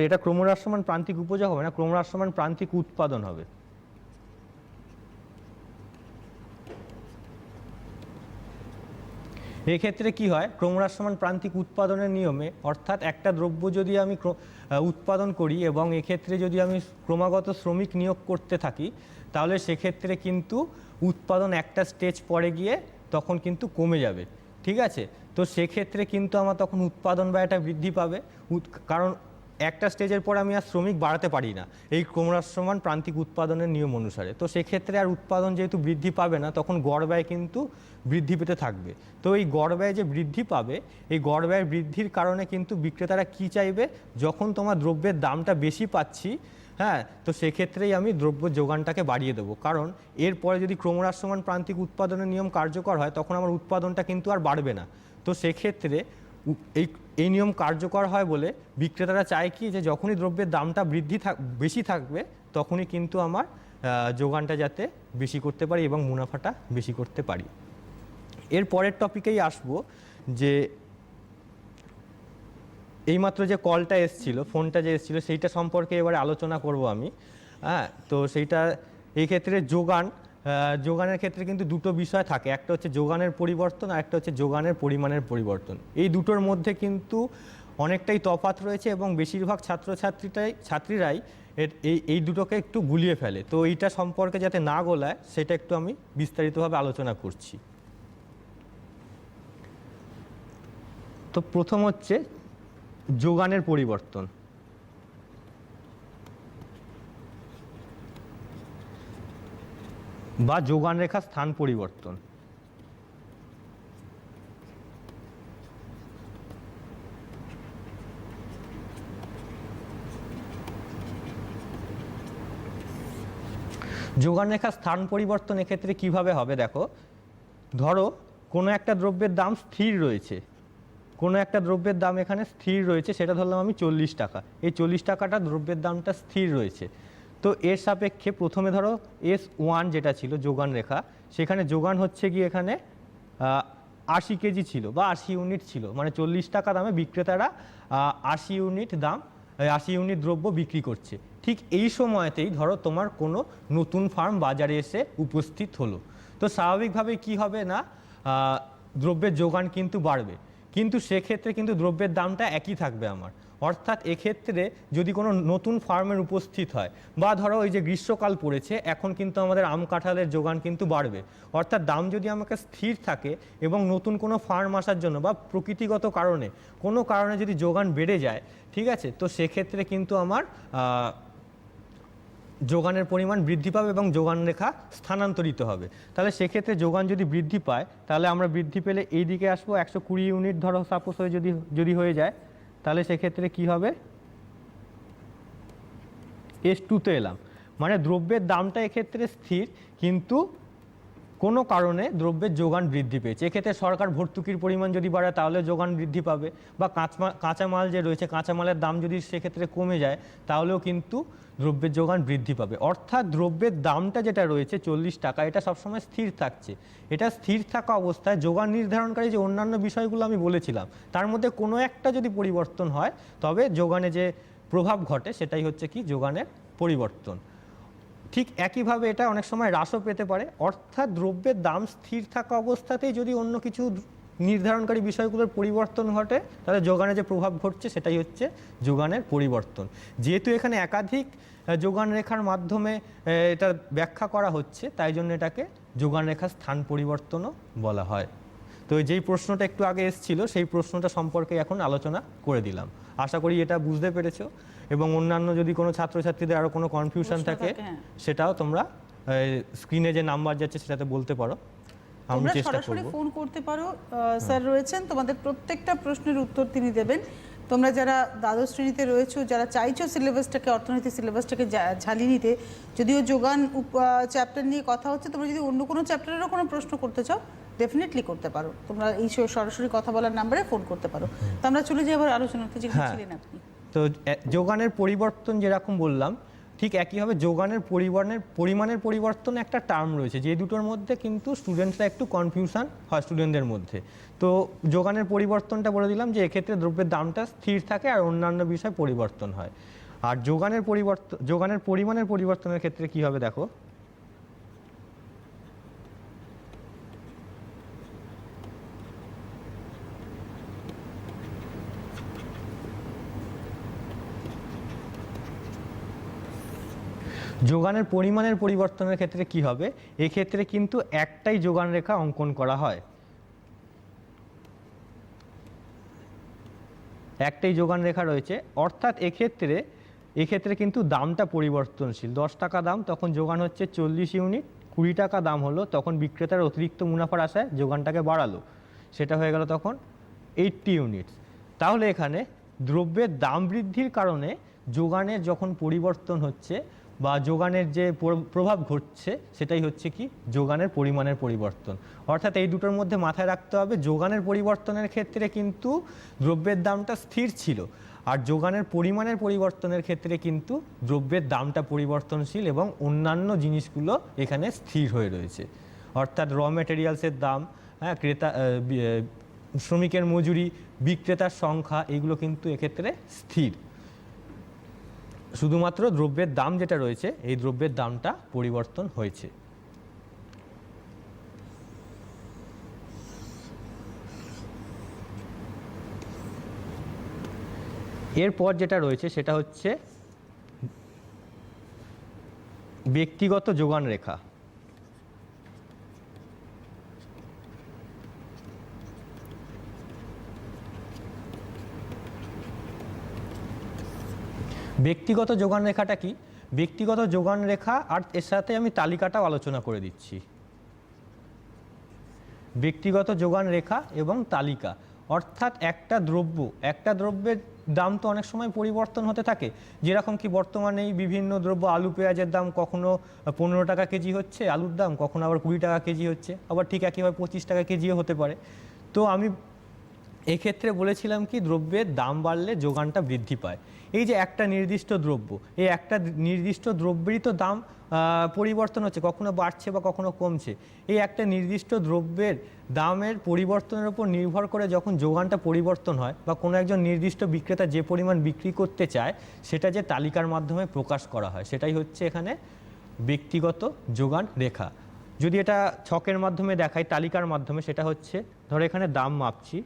এটা ক্রমহ্রাসমান প্রান্তিক উপযোগ হবে না, ক্রমহ্রাসমান প্রান্তিক উৎপাদন হবে। এক্ষেত্রে কি হয়, ক্রমহ্রাসমান প্রান্তিক উৎপাদনের নিয়মে, অর্থাৎ একটা দ্রব্য যদি আমি উৎপাদন করি এবং এক্ষেত্রে যদি আমি ক্রমাগত শ্রমিক নিয়োগ করতে থাকি তাহলে সেক্ষেত্রে কিন্তু উৎপাদন একটা স্টেজ পরে গিয়ে তখন কিন্তু কমে যাবে। ঠিক আছে। তো সেক্ষেত্রে কিন্তু আমার তখন উৎপাদন ব্যয়টা বৃদ্ধি পাবে, কারণ একটা স্টেজের পর আমি আর শ্রমিক বাড়াতে পারি না এই ক্রমহ্রাসমান প্রান্তিক উৎপাদনের নিয়ম অনুসারে। তো সেক্ষেত্রে আর উৎপাদন যেহেতু বৃদ্ধি পাবে না, তখন গড় ব্যয় কিন্তু বৃদ্ধি পেতে থাকবে। তো এই গড় ব্যয় যে বৃদ্ধি পাবে, এই গড় ব্যয় বৃদ্ধির কারণে কিন্তু বিক্রেতারা কি চাইবে, যখন তোমার দ্রব্যের দামটা বেশি পাচ্ছি, হ্যাঁ, তো সেক্ষেত্রেই আমি দ্রব্য যোগানটাকে বাড়িয়ে দেবো। কারণ এরপরে যদি ক্রমহ্রাসমান প্রান্তিক উৎপাদনের নিয়ম কার্যকর হয়, তখন আমার উৎপাদনটা কিন্তু আর বাড়বে না। তো সেক্ষেত্রে এই নিয়ম কার্যকর হয় বলে বিক্রেতারা চায় কি, যে যখনই দ্রব্যের দামটা বেশি থাকবে, তখনই কিন্তু আমার যোগানটা যাতে বেশি করতে পারি এবং মুনাফাটা বেশি করতে পারি। এর পরের টপিকেই আসবো, যে এইমাত্র যে কলটা এসেছিল, ফোনটা যে এসেছিল, সেইটা সম্পর্কে এবারে আলোচনা করব আমি। হ্যাঁ, তো সেইটা এই ক্ষেত্রে যোগানের ক্ষেত্রে কিন্তু দুটো বিষয় থাকে, একটা হচ্ছে যোগানের পরিবর্তন আর একটা হচ্ছে যোগানের পরিমাণের পরিবর্তন। এই দুটোর মধ্যে কিন্তু অনেকটাই তফাৎ রয়েছে এবং বেশিরভাগ ছাত্রীরাই এই দুটোকে একটু গুলিয়ে ফেলে। তো এইটা সম্পর্কে যাতে না গোলায়, সেটা একটু আমি বিস্তারিতভাবে আলোচনা করছি। তো প্রথম হচ্ছে যোগানের পরিবর্তন বা যোগান রেখা স্থান পরিবর্তন। যোগান রেখা স্থান পরিবর্তন এক্ষেত্রে কিভাবে হবে দেখো, ধরো কোনো একটা দ্রব্যের দাম স্থির রয়েছে, কোনো একটা দ্রব্যের দাম এখানে স্থির রয়েছে, সেটা ধরলাম আমি 40 টাকা। এই 40 টাকাটা দ্রব্যের দামটা স্থির রয়েছে। তো এর সাপেক্ষে প্রথমে ধরো S1 যেটা ছিল যোগান রেখা, সেখানে যোগান হচ্ছে কি এখানে 80 কেজি ছিল বা 80 ইউনিট ছিল, মানে 40 টাকা দামে বিক্রেতারা 80 ইউনিট দ্রব্য বিক্রি করছে। ঠিক এই সময়তেই ধরো তোমার কোনো নতুন ফার্ম বাজারে এসে উপস্থিত হলো, তো স্বাভাবিকভাবে কি হবে না, দ্রব্যের যোগান কিন্তু বাড়বে, কিন্তু সেক্ষেত্রে কিন্তু দ্রব্যের দামটা একই থাকবে আমার। অর্থাৎ এক্ষেত্রে যদি কোনো নতুন ফার্মের উপস্থিত হয়, বা ধরো ওই যে গ্রীষ্মকাল পড়েছে, এখন কিন্তু আমাদের আম কাঁঠালের যোগান কিন্তু বাড়বে। অর্থাৎ দাম যদি আমাকে স্থির থাকে এবং নতুন কোনো ফার্ম আসার জন্য বা প্রকৃতিগত কোনো কারণে যদি যোগান বেড়ে যায়, ঠিক আছে, তো সেক্ষেত্রে কিন্তু আমার যোগানের পরিমাণ বৃদ্ধি পাবে এবং যোগান রেখা স্থানান্তরিত হবে। তাহলে সেক্ষেত্রে যোগান যদি বৃদ্ধি পায়, তাহলে আমরা বৃদ্ধি পেলে এই দিকে আসবো, 120 ইউনিট ধরো সাপোজ হয়ে যদি হয়ে যায়, তাহলে সেক্ষেত্রে কি হবে, S2-তে এলাম, মানে দ্রব্যের দামটা এক্ষেত্রে স্থির, কিন্তু কোনো কারণে দ্রব্যের যোগান বৃদ্ধি পেয়েছে। এক্ষেত্রে সরকার ভর্তুকির পরিমাণ যদি বাড়ে, তাহলে যোগান বৃদ্ধি পাবে, বা কাঁচামাল যে রয়েছে, কাঁচামালের দাম যদি সেক্ষেত্রে কমে যায়, তাহলেও কিন্তু দ্রব্যের যোগান বৃদ্ধি পাবে। অর্থাৎ দ্রব্যের দামটা যেটা রয়েছে 40 টাকা, এটা সবসময় স্থির থাকছে। এটা স্থির থাকা অবস্থায় যোগান নির্ধারণকারী যে অন্যান্য বিষয়গুলো আমি বলেছিলাম, তার মধ্যে কোনো একটা যদি পরিবর্তন হয়, তবে যোগানে যে প্রভাব ঘটে সেটাই হচ্ছে কি যোগানের পরিবর্তন। ঠিক একইভাবে এটা অনেক সময় হ্রাসও পেতে পারে। অর্থাৎ দ্রব্যের দাম স্থির থাকা অবস্থাতেই যদি অন্য কিছু নির্ধারণকারী বিষয়গুলোর পরিবর্তন ঘটে, তাহলে যোগানে যে প্রভাব ঘটছে সেটাই হচ্ছে যোগানের পরিবর্তন। যেহেতু এখানে একাধিক যোগান রেখার মাধ্যমে এটা ব্যাখ্যা করা হচ্ছে, তাই জন্য এটাকে যোগান রেখার স্থান পরিবর্তনও বলা হয়। তো যেই প্রশ্নটা একটু আগে এসেছিল, সেই প্রশ্নটা সম্পর্কে এখন আলোচনা করে দিলাম। আশা করি এটা বুঝতে পেরেছো, এবং অন্যান্য যদি কোনো ছাত্রছাত্রীদের আরও কোনো কনফিউশন থাকে, সেটাও তোমরা স্ক্রিনে যে নাম্বার যাচ্ছে সেটাতে বলতে পারো, আমি চেষ্টা করব। সরাসরি ফোন করতে পারো, স্যার রয়েছেন, তোমাদের প্রত্যেকটা প্রশ্নের উত্তর তিনি দেবেন। তোমরা যারা দ্বাদশ শ্রেণীতে রয়েছো, যারা চাইছো সিলেবাসটাকে, অর্থনীতি সিলেবাসটাকে ঝালিয়ে নিতে, যদিও যোগান চ্যাপ্টার নিয়ে কথা হচ্ছে, তোমরা যদি অন্য কোনো চ্যাপ্টারেরও কোনো প্রশ্ন করতে চাও, ডেফিনেটলি করতে পারো। তোমরা এই সরাসরি কথা বলার নাম্বারে ফোন করতে পারো। তো আমরা চলে যাই আবার আলোচনাতে, যেখানে ছিলেন আপনি। তো যোগানের পরিবর্তন যেরকম বললাম, ঠিক একইভাবে যোগানের পরিমাণের পরিবর্তন একটা টার্ম রয়েছে, যে দুটোর মধ্যে কিন্তু স্টুডেন্টরা একটু কনফিউশন হয় স্টুডেন্টদের মধ্যে। তো যোগানের পরিবর্তনটা বলে দিলাম যে এক্ষেত্রে দ্রব্যের দামটা স্থির থাকে আর অন্যান্য বিষয় পরিবর্তন হয়। আর যোগানের পরিমাণের পরিবর্তনের ক্ষেত্রে কি হবে দেখো, যোগানের পরিমাণের পরিবর্তনের ক্ষেত্রে কি হবে, এক্ষেত্রে কিন্তু একটাই যোগান রেখা অঙ্কন করা হয়। একটাই যোগান রেখা রয়েছে, অর্থাৎ এক্ষেত্রে কিন্তু দামটা পরিবর্তনশীল। 10 টাকা দাম, তখন যোগান হচ্ছে 40 ইউনিট। 20 টাকা দাম হলো, তখন বিক্রেতার অতিরিক্ত মুনাফার আশায় যোগানটাকে বাড়ালো, সেটা হয়ে গেল তখন 80 ইউনিট। তাহলে এখানে দ্রব্যের দাম বৃদ্ধির কারণে যোগানের যখন পরিবর্তন হচ্ছে বা যোগানের যে প্রভাব ঘটছে, সেটাই হচ্ছে কি যোগানের পরিমাণের পরিবর্তন। অর্থাৎ এই দুটোর মধ্যে মাথায় রাখতে হবে, যোগানের পরিবর্তনের ক্ষেত্রে কিন্তু দ্রব্যের দামটা স্থির ছিল, আর যোগানের পরিমাণের পরিবর্তনের ক্ষেত্রে কিন্তু দ্রব্যের দামটা পরিবর্তনশীল এবং অন্যান্য জিনিসগুলো এখানে স্থির হয়ে রয়েছে। অর্থাৎ র মেটেরিয়ালসের দাম, শ্রমিকের মজুরি, বিক্রেতার সংখ্যা, এগুলো কিন্তু এক্ষেত্রে স্থির। শুধুমাত্র দ্রব্যের দাম যেটা রয়েছে, এই দ্রব্যের দামটা পরিবর্তন হয়েছে। এরপর যেটা রয়েছে সেটা হচ্ছে ব্যক্তিগত যোগান রেখা। ব্যক্তিগত যোগান রেখাটা কি? ব্যক্তিগত যোগান রেখা, আর এর সাথে আমি তালিকাটাও আলোচনা করে দিচ্ছি। ব্যক্তিগত যোগান রেখা এবং তালিকা, অর্থাৎ একটা দ্রব্যের দাম তো অনেক সময় পরিবর্তন হতে থাকে। যেরকম কি বর্তমানে বিভিন্ন দ্রব্য, আলু পেঁয়াজের দাম কখনো 15 টাকা কেজি হচ্ছে আলুর দাম, কখনো আবার 20 টাকা কেজি হচ্ছে, আবার ঠিক একইভাবে 25 টাকা কেজিও হতে পারে। তো আমি এক্ষেত্রে বলেছিলাম কি দ্রব্যের দাম বাড়লে যোগানটা বৃদ্ধি পায়। এই যে একটা নির্দিষ্ট দ্রব্য, এই একটা নির্দিষ্ট দ্রব্যেরই তো দাম পরিবর্তন হচ্ছে, কখনো বাড়ছে বা কখনো কমছে। এই একটা নির্দিষ্ট দ্রব্যের দামের পরিবর্তনের উপর নির্ভর করে যখন যোগানটা পরিবর্তন হয়, বা কোনো একজন নির্দিষ্ট বিক্রেতা যে পরিমাণ বিক্রি করতে চায়, সেটা যে তালিকার মাধ্যমে প্রকাশ করা হয়, সেটাই হচ্ছে এখানে ব্যক্তিগত যোগান রেখা। যদি এটা ছকের মাধ্যমে দেখাই, তালিকার মাধ্যমে, সেটা হচ্ছে ধরো এখানে দাম মাপছি,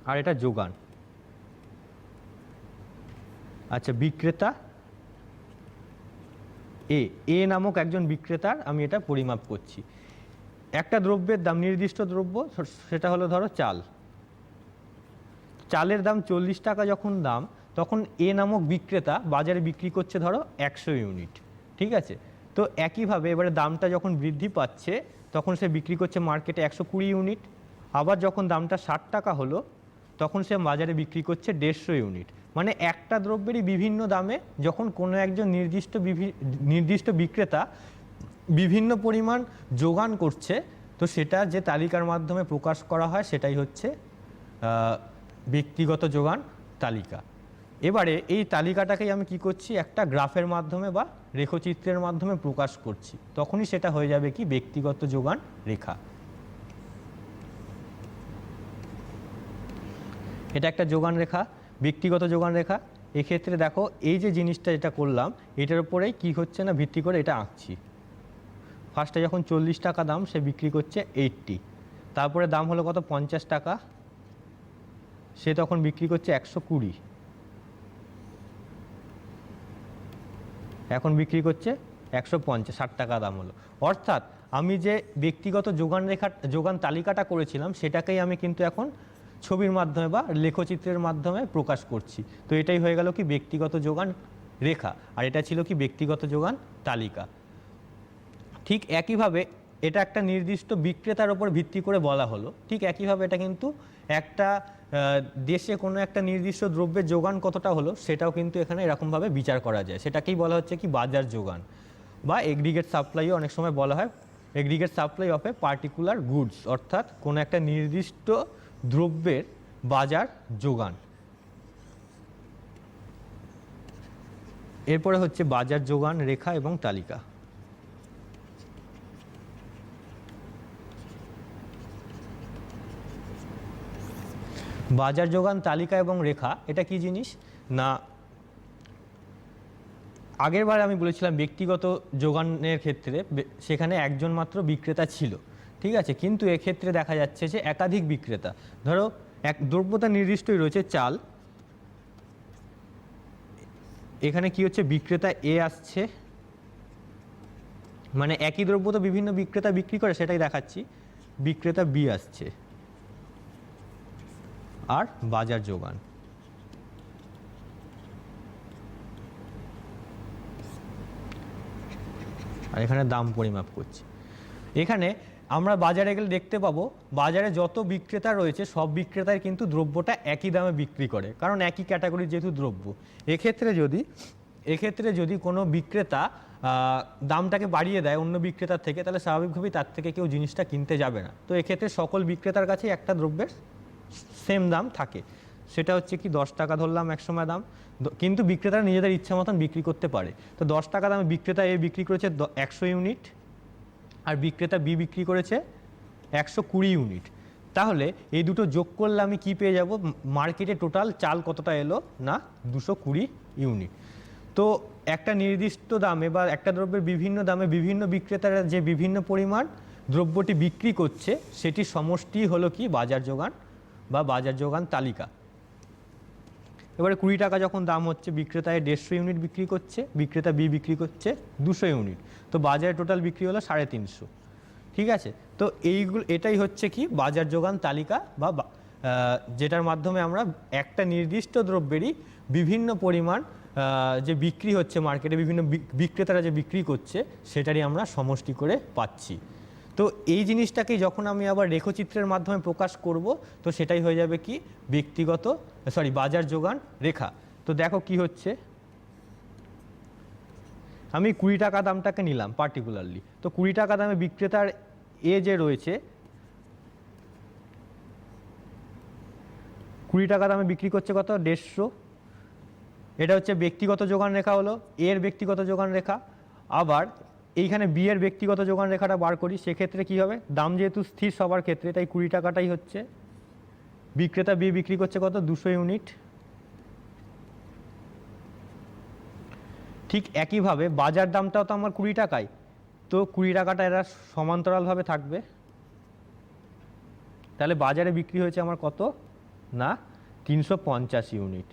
আর এটা যোগান। আচ্ছা, বিক্রেতা এ নামক একজন বিক্রেতার আমি এটা পরিমাপ করছি। একটা দ্রব্যের দাম, নির্দিষ্ট দ্রব্য, সেটা হলো ধরো চালের দাম 40 টাকা যখন দাম, তখন এ নামক বিক্রেতা বাজারে বিক্রি করছে ধরো 100 ইউনিট। ঠিক আছে, তো একইভাবে এবারে দামটা যখন বৃদ্ধি পাচ্ছে, তখন সে বিক্রি করছে মার্কেটে 120 ইউনিট। আবার যখন দামটা 60 টাকা হলো, তখন সে বাজারে বিক্রি করছে 150 ইউনিট। মানে একটা দ্রব্যেরই বিভিন্ন দামে যখন কোনো একজন নির্দিষ্ট বিক্রেতা বিভিন্ন পরিমাণ যোগান করছে, তো সেটা যে তালিকার মাধ্যমে প্রকাশ করা হয়, সেটাই হচ্ছে ব্যক্তিগত যোগান তালিকা। এবারে এই তালিকাটাকেই আমি কি করছি, একটা গ্রাফের মাধ্যমে বা রেখচিত্রের মাধ্যমে প্রকাশ করছি, তখনই সেটা হয়ে যাবে কি ব্যক্তিগত যোগান রেখা। এটা একটা যোগান রেখা, ব্যক্তিগত যোগান রেখা। এক্ষেত্রে দেখো এই যে জিনিসটা যেটা করলাম, এটার উপরেই কি হচ্ছে না ভিত্তি করে এটা আঁকছি। ফার্স্টে যখন 40 টাকা দাম, সে বিক্রি করছে 80, তারপরে দাম হলো কত 50 টাকা, সে তখন বিক্রি করছে 120, এখন বিক্রি করছে 150, 60 টাকা দাম হলো। অর্থাৎ আমি যে ব্যক্তিগত যোগান তালিকাটা করেছিলাম, সেটাকেই আমি কিন্তু এখন ছবির মাধ্যমে বা লেখচিত্রের মাধ্যমে প্রকাশ করছি। তো এটাই হয়ে গেল কি ব্যক্তিগত যোগান রেখা, আর এটা ছিল কি ব্যক্তিগত যোগান তালিকা। ঠিক একইভাবে এটা একটা নির্দিষ্ট বিক্রেতার উপর ভিত্তি করে বলা হলো, ঠিক একইভাবে এটা কিন্তু একটা দেশে কোনো একটা নির্দিষ্ট দ্রব্যের যোগান কতটা হলো, সেটাও কিন্তু এখানে এরকমভাবে বিচার করা যায়। সেটাকেই বলা হচ্ছে কি বাজার যোগান, বা এগ্রিগেট সাপ্লাইও অনেক সময় বলা হয়, aggregate supply of a particular goods, অর্থাৎ কোনো একটা নির্দিষ্ট দ্রব্যের বাজার যোগান। এরপরে হচ্ছে বাজার যোগান রেখা এবং তালিকা। বাজার যোগান তালিকা এবং রেখা এটা কি জিনিস না, আগের বার আমি বলেছিলাম ব্যক্তিগত যোগানের ক্ষেত্রে সেখানে একজন মাত্র বিক্রেতা ছিল, ঠিক আছে, কিন্তু এক্ষেত্রে দেখা যাচ্ছে যে একাধিক বিক্রেতা। ধরো এক দ্রব্যতা নির্দিষ্টই রয়েছে চাল, এখানে কি হচ্ছে বিক্রেতা এ আসছে, মানে একই দ্রব্য তো বিভিন্ন বিক্রেতা বিক্রি করে, সেটাই দেখাচ্ছি। বিক্রেতা বি আসছে, আর বাজার যোগান আর এখানে দাম পরিমাপ করছি। এখানে আমরা বাজারে গেলে দেখতে পাবো বাজারে যত বিক্রেতা রয়েছে সব বিক্রেতাই কিন্তু দ্রব্যটা একই দামে বিক্রি করে, কারণ একই ক্যাটাগরির যেহেতু দ্রব্য। এক্ষেত্রে যদি কোনো বিক্রেতা দামটাকে বাড়িয়ে দেয় অন্য বিক্রেতার থেকে, তাহলে স্বাভাবিকভাবেই তার থেকে কেউ জিনিসটা কিনতে যাবে না। তো এক্ষেত্রে সকল বিক্রেতার কাছে একটা দ্রব্যের সেম দাম থাকে, সেটা হচ্ছে কি 10 টাকা ধরলাম একসময় দাম, কিন্তু বিক্রেতারা নিজেদের ইচ্ছা মতন বিক্রি করতে পারে। তো 10 টাকা দামে বিক্রেতা এ বিক্রি করেছে 100 ইউনিট, আর বিক্রেতা বি বিক্রি করেছে 120 ইউনিট। তাহলে এই দুটো যোগ করলে আমি কি পেয়ে যাব? মার্কেটে টোটাল চাল কতটা এলো না 220 ইউনিট। তো একটা নির্দিষ্ট দামে বা একটা দ্রব্যের বিভিন্ন দামে বিভিন্ন বিক্রেতারা যে বিভিন্ন পরিমাণ দ্রব্যটি বিক্রি করছে সেটি সমষ্টি হলো কি বাজার যোগান বা বাজার যোগান তালিকা। এবারে 20 টাকা যখন দাম হচ্ছে, বিক্রেতা 150 ইউনিট বিক্রি করছে, বিক্রেতা বি বিক্রি করছে 200 ইউনিট, তো বাজারে টোটাল বিক্রি হলো 350। ঠিক আছে, তো এটাই হচ্ছে কি বাজার যোগান তালিকা বা যেটার মাধ্যমে আমরা একটা নির্দিষ্ট দ্রব্যেরই বিভিন্ন পরিমাণ যে বিক্রি হচ্ছে মার্কেটে, বিভিন্ন বিক্রেতারা যে বিক্রি করছে সেটারই আমরা সমষ্টি করে পাচ্ছি। তো এই জিনিসটাকেই যখন আমি আবার রেখাচিত্রের মাধ্যমে প্রকাশ করব, তো সেটাই হয়ে যাবে কি বাজার যোগান রেখা। তো দেখো কি হচ্ছে, আমি 20 টাকা দামটাকে নিলাম পার্টিকুলারলি। তো 20 টাকা দামে বিক্রেতার এ যে রয়েছে 20 টাকা দামে বিক্রি করছে কত? 150। এটা হচ্ছে ব্যক্তিগত যোগান রেখা, হলো এর ব্যক্তিগত যোগান রেখা। আবার এইখানে বি এর ব্যক্তিগত যোগান রেখাটা বার করি, সেক্ষেত্রে কি হবে? দাম যেহেতু স্থির সবার ক্ষেত্রে, তাই 20 টাকাটাই হচ্ছে। বিক্রেতা বি বিক্রি করছে কত? 200 ইউনিট। ঠিক একইভাবে বাজার দামটাও তো আমার 20 টাকায়, তো 20 টাকাটা এরা সমান্তরালভাবে থাকবে। তাহলে বাজারে বিক্রি হয়েছে আমার কত না 350 ইউনিট।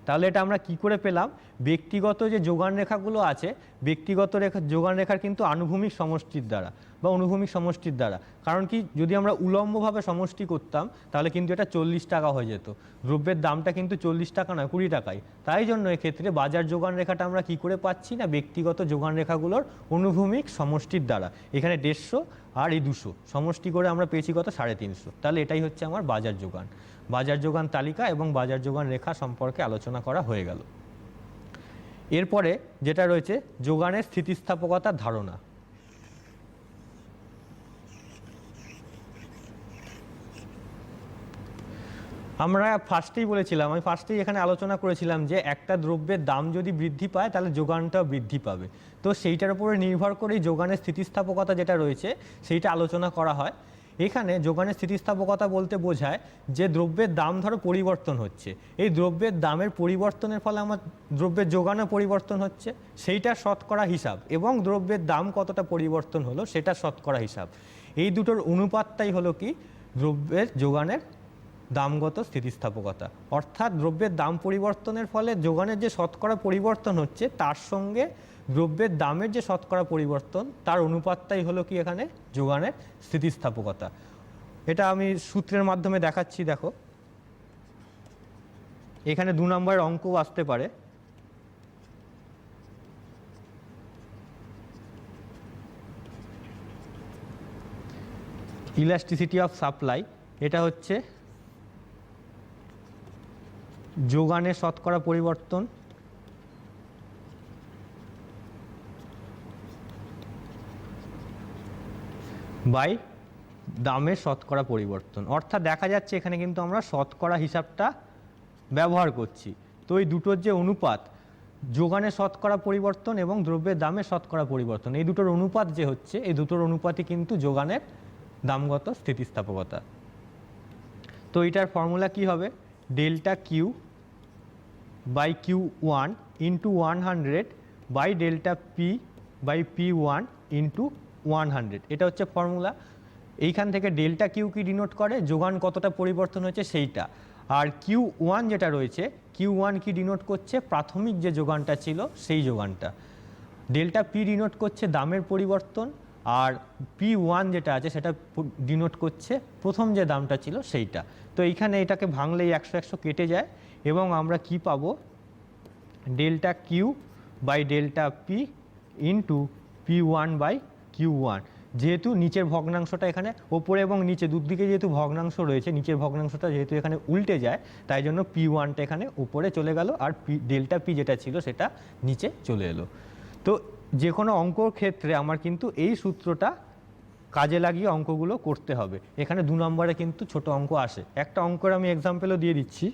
তাহলে এটা আমরা কি করে পেলাম? ব্যক্তিগত যে যোগান রেখাগুলো আছে, ব্যক্তিগত যোগান রেখার কিন্তু আনুভূমিক সমষ্টির দ্বারা বা অনুভূমিক সমষ্টির দ্বারা। কারণ কি, যদি আমরা উলম্বভাবে সমষ্টি করতাম তাহলে কিন্তু এটা 40 টাকা হয়ে যেত। দ্রব্যের দামটা কিন্তু 40 টাকা নয়, 20 টাকায়। তাই জন্য এক্ষেত্রে বাজার যোগান রেখাটা আমরা কি করে পাচ্ছি না ব্যক্তিগত যোগান রেখাগুলোর অনুভূমিক সমষ্টির দ্বারা। এখানে 150 আর এই 200 সমষ্টি করে আমরা পেয়েছি কত? 350। তাহলে এটাই হচ্ছে আমার বাজার যোগান। বাজার যোগান তালিকা এবং বাজার যোগান রেখা সম্পর্কে আলোচনা করা হয়ে গেল। এরপরে যেটা রয়েছে যোগানের স্থিতিস্থাপকতার ধারণা। আমরা ফার্স্টেই বলেছিলাম, আমি ফার্স্টেই এখানে আলোচনা করেছিলাম যে একটা দ্রব্যের দাম যদি বৃদ্ধি পায় তাহলে যোগানটাও বৃদ্ধি পাবে। তো সেইটার উপরে নির্ভর করেই যোগানের স্থিতিস্থাপকতা যেটা রয়েছে সেইটা আলোচনা করা হয়। এখানে যোগানের স্থিতিস্থাপকতা বলতে বোঝায় যে দ্রব্যের দাম ধরো পরিবর্তন হচ্ছে, এই দ্রব্যের দামের পরিবর্তনের ফলে আমার দ্রব্যের যোগানও পরিবর্তন হচ্ছে, সেইটা শতকরা হিসাব, এবং দ্রব্যের দাম কতটা পরিবর্তন হলো সেটা শতকরা হিসাব। এই দুটোর অনুপাতটাই হলো কি দ্রব্যের যোগানের দামগত স্থিতিস্থাপকতা। অর্থাৎ দ্রব্যের দাম পরিবর্তনের ফলে যোগানের যে শতকরা পরিবর্তন হচ্ছে তার সঙ্গে দ্রব্যের দামের যে শতকরা পরিবর্তন তার অনুপাতটাই হলো কি এখানে যোগানের স্থিতিস্থাপকতা। এটা আমি সূত্রের মাধ্যমে দেখাচ্ছি। দেখো এখানে 2 নম্বরের অঙ্কও আসতে পারে। ইলাস্টিসিটি অফ সাপ্লাই, এটা হচ্ছে যোগানের শতকরা পরিবর্তন বাই দামের শতকরা পরিবর্তন। অর্থাৎ দেখা যাচ্ছে এখানে কিন্তু আমরা শতকরা হিসাবটা ব্যবহার করছি। তো এই দুটোর যে অনুপাত, যোগানের শতকরা পরিবর্তন এবং দ্রব্যের দামের শতকরা পরিবর্তন, এই দুটোর অনুপাত যে হচ্ছে, এই দুটোর অনুপাতই কিন্তু যোগানের দামগত স্থিতিস্থাপকতা। তো এটার ফর্মুলা কি হবে? Delta Q by Q1 into 100 by delta P by P1 into 100, এটা হচ্ছে ফর্মুলা। এইখান থেকে ডেল্টা কিউ কি ডিনোট করে? যোগান কতটা পরিবর্তন হয়েছে সেইটা। আর Q1 যেটা রয়েছে, Q1 কি ডিনোট করছে? প্রাথমিক যে যোগানটা ছিল সেই যোগানটা। ডেল্টা পি ডিনোট করছে দামের পরিবর্তন, আর P1 যেটা আছে সেটা ডিনোট করছে প্রথম যে দামটা ছিল সেইটা। তো এইখানে এটাকে ভাঙলেই 100 কেটে যায় এবং আমরা কি পাবো? Delta Q by delta P into P1/Q1। যেহেতু নিচের ভগ্নাংশটা এখানে ওপরে এবং নিচে দুদিকে যেহেতু ভগ্নাংশ রয়েছে, নিচের ভগ্নাংশটা যেহেতু এখানে উল্টে যায়, তাই জন্য P1টা এখানে উপরে চলে গেল আর ডেল্টা পি যেটা ছিল সেটা নিচে চলে এলো। তো যে কোনো অঙ্কর ক্ষেত্রে আমার কিন্তু এই সূত্রটা কাজে লাগিয়ে অঙ্কগুলো করতে হবে। এখানে 2 নম্বরে কিন্তু ছোট অঙ্ক আসে। একটা অঙ্কের আমি এক্সাম্পলও দিয়ে দিচ্ছি।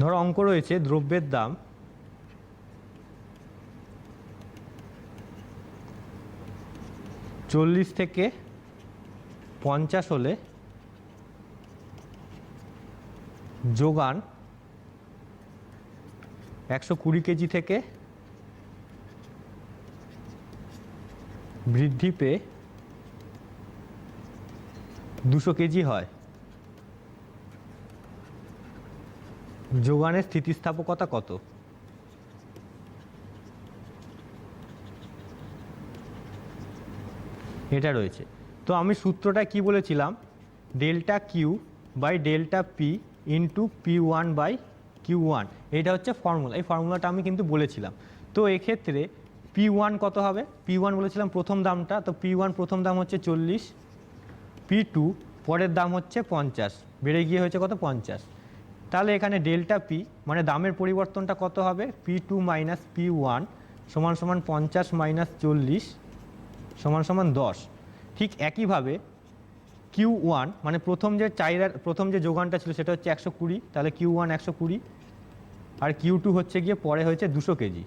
ধরো অঙ্ক রয়েছে দ্রব্যের দাম $40 থেকে $50 হলে যোগান 120 কেজি থেকে বৃদ্ধি পেয়ে 200 কেজি হয়। যোগানের স্থিতিস্থাপকতা কত? এটা রয়েছে। তো আমি সূত্রটা কি বলেছিলাম, delta Q by delta P into P1/Q1, এটা হচ্ছে ফর্মুলা। এই ফর্মুলাটা আমি কিন্তু বলেছিলাম। তো এক্ষেত্রে P1 কত হবে? P1 বলেছিলাম প্রথম দামটা, তো P1 প্রথম দাম হচ্ছে 40, P2 পরের দাম হচ্ছে 50, বেড়ে গিয়ে হয়েছে কত? 50। তাহলে এখানে ডেল্টা পি মানে দামের পরিবর্তনটা কত হবে? P2 মাইনাস P1 সমান সমান 50 মাইনাস 40 সমান সমান 10। ঠিক একইভাবে Q1 মানে প্রথম যে যোগানটা ছিল সেটা হচ্ছে 120, তাহলে Q1 120 আর Q2 হচ্ছে গিয়ে পরে হয়েছে 200 কেজি।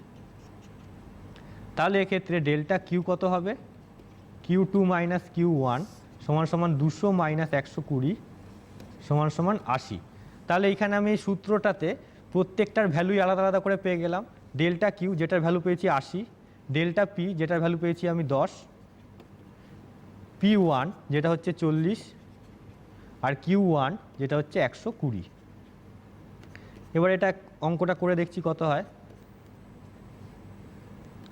তাহলে এক্ষেত্রে ডেল্টা কিউ কত হবে? Q2 মাইনাস Q1 সমান সমান 200 মাইনাস 120 সমান সমান 80। তাহলে এইখানে আমি এই সূত্রটাতে প্রত্যেকটার ভ্যালুই আলাদা আলাদা করে পেয়ে গেলাম। ডেল্টা কিউ যেটার ভ্যালু পেয়েছি 80, ডেল্টা পি যেটার ভ্যালু পেয়েছি আমি 10, P1 যেটা হচ্ছে 40 আর Q1 যেটা হচ্ছে 120। এবার এটা অঙ্কটা করে দেখছি কত হয়।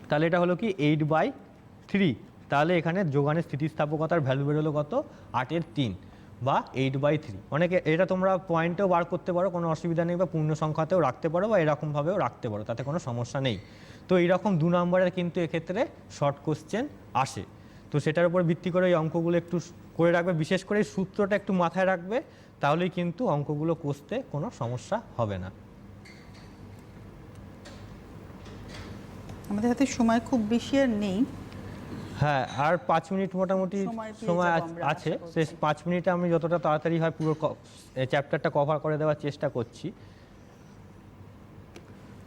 তাহলে এটা হলো কি 8/3। তাহলে এখানে যোগানের স্থিতিস্থাপকতার ভ্যালু বেরোলো কত? 8/3 বা 8/3। অনেকে এটা তোমরা পয়েন্টেও বার করতে পারো, কোনো অসুবিধা নেই, বা পূর্ণ সংখ্যাতেও রাখতে পারো বা এরকমভাবেও রাখতে পারো, তাতে কোনো সমস্যা নেই। তো এইরকম 2 নম্বরের কিন্তু এক্ষেত্রে শর্ট কোশ্চেন আসে। তো সেটার উপর ভিত্তি করে এই অঙ্কগুলো একটু করে রাখবে, বিশেষ করে এই সূত্রটা একটু মাথায় রাখবে, তাহলেই কিন্তু অঙ্কগুলো কষতে কোনো সমস্যা হবে না। আমাদের হাতে সময় খুব বেশি আর নেই। হ্যাঁ, আর 5 মিনিট মোটামুটি সময় আছে। শেষ 5 মিনিটে আমি যতটা তাড়াতাড়ি হয় পুরো চ্যাপ্টারটা কভার করে দেওয়ার চেষ্টা করছি।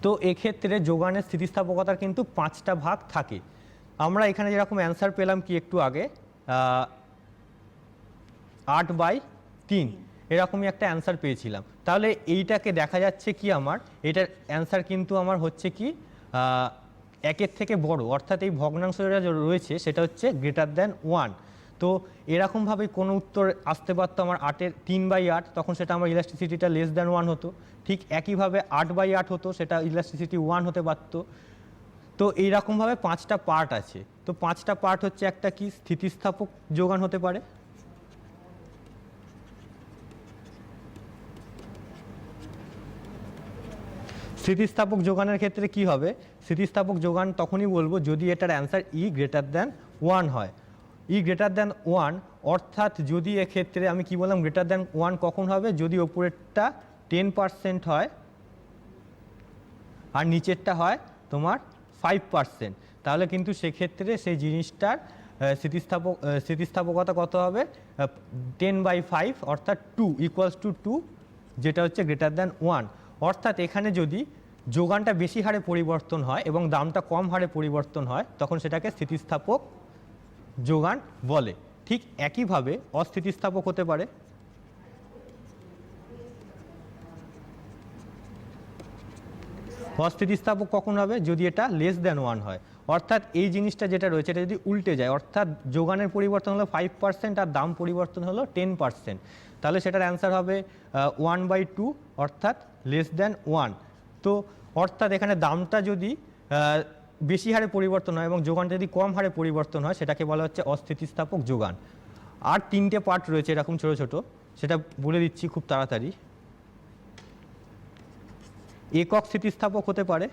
তো এক্ষেত্রে যোগানের স্থিতিস্থাপকতার কিন্তু 5টা ভাগ থাকে। আমরা এখানে যেরকম অ্যান্সার পেলাম কি একটু আগে 8/3 এরকমই একটা অ্যান্সার পেয়েছিলাম। তাহলে এইটাকে দেখা যাচ্ছে কি আমার এটার অ্যান্সার কিন্তু আমার হচ্ছে কি 1-এর থেকে বড়, অর্থাৎ এই ভগ্নাংশ যেটা রয়েছে সেটা হচ্ছে গ্রেটার দ্যান 1। তো এরকমভাবে কোনো উত্তর আসতে পারতো আমার 3/8, তখন সেটা আমার ইলাস্টিসিটিটা লেস দ্যান 1 হতো। ঠিক একইভাবে 8/8 হতো, সেটা ইলাস্টিসিটি 1 হতে পারতো। তো এইরকমভাবে 5টা পার্ট আছে। তো 5টা পার্ট হচ্ছে একটা কি স্থিতিস্থাপক যোগান হতে পারে, স্থিতিস্থাপক যোগানের ক্ষেত্রে কি হবে? স্থিতিস্থাপক যোগান তখনই বলবো যদি এটার অ্যান্সার ই গ্রেটার দ্যান 1 হয়। ই গ্রেটার দ্যান 1 অর্থাৎ যদি এক্ষেত্রে আমি কি বললাম গ্রেটার দ্যান 1 কখন হবে? যদি ওপরেরটা 10% হয় আর নিচেরটা হয় তোমার 5%, তাহলে কিন্তু সেক্ষেত্রে সেই জিনিসটার স্থিতিস্থাপকতা কত হবে? 10/5 অর্থাৎ 2 = 2, যেটা হচ্ছে গ্রেটার দ্যান 1। অর্থাৎ এখানে যদি যোগানটা বেশি হারে পরিবর্তন হয় এবং দামটা কম হারে পরিবর্তন হয় তখন সেটাকে স্থিতিস্থাপক যোগান বলে। ঠিক একইভাবে অস্থিতিস্থাপক হতে পারে। অস্থিতিস্থাপক কখন হবে? যদি এটা লেস দ্যান 1 হয়, অর্থাৎ এই জিনিসটা যেটা রয়েছে এটা যদি উল্টে যায়, অর্থাৎ যোগানের পরিবর্তন হলো 5% আর দাম পরিবর্তন হলো 10%, তাহলে সেটার অ্যান্সার হবে 1/2 অর্থাৎ লেস দ্যান 1। তো অর্থাৎ এখানে দামটা যদি বেশি হারে পরিবর্তন হয় এবং যোগানটা যদি কম হারে পরিবর্তন হয় সেটাকে বলা হচ্ছে অস্থিতিস্থাপক যোগান। আর 3টে পার্ট রয়েছে এরকম ছোট ছোট, সেটা বলে দিচ্ছি খুব তাড়াতাড়ি। একক স্থিতিস্থাপক হতে পারে,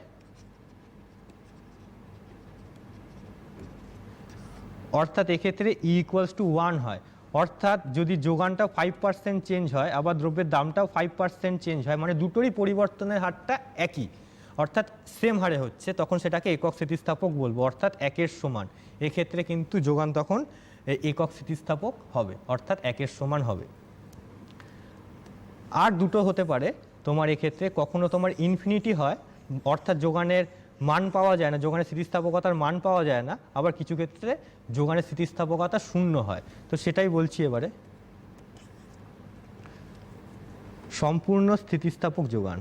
অর্থাৎ এক্ষেত্রে E=1 হয়, অর্থাৎ যদি যোগানটা 5% চেঞ্জ হয় আবার দ্রব্যের দামটাও 5% চেঞ্জ হয়, মানে দুটোরই পরিবর্তনের হারটা একই, অর্থাৎ সেম হারে হচ্ছে, তখন সেটাকে একক স্থিতিস্থাপক বলবো, অর্থাৎ 1-এর সমান। এক্ষেত্রে কিন্তু যোগান তখন একক স্থিতিস্থাপক হবে, অর্থাৎ 1-এর সমান হবে। আর দুটো হতে পারে তোমার, এক্ষেত্রে কখনো তোমার ইনফিনিটি হয়, অর্থাৎ যোগানের মান পাওয়া যায় না, যোগানের স্থিতিস্থাপকতার মান পাওয়া যায় না, আবার কিছু ক্ষেত্রে যোগানের স্থিতিস্থাপকতা 0 হয়। তো সেটাই বলছি এবারে, সম্পূর্ণ স্থিতিস্থাপক যোগান।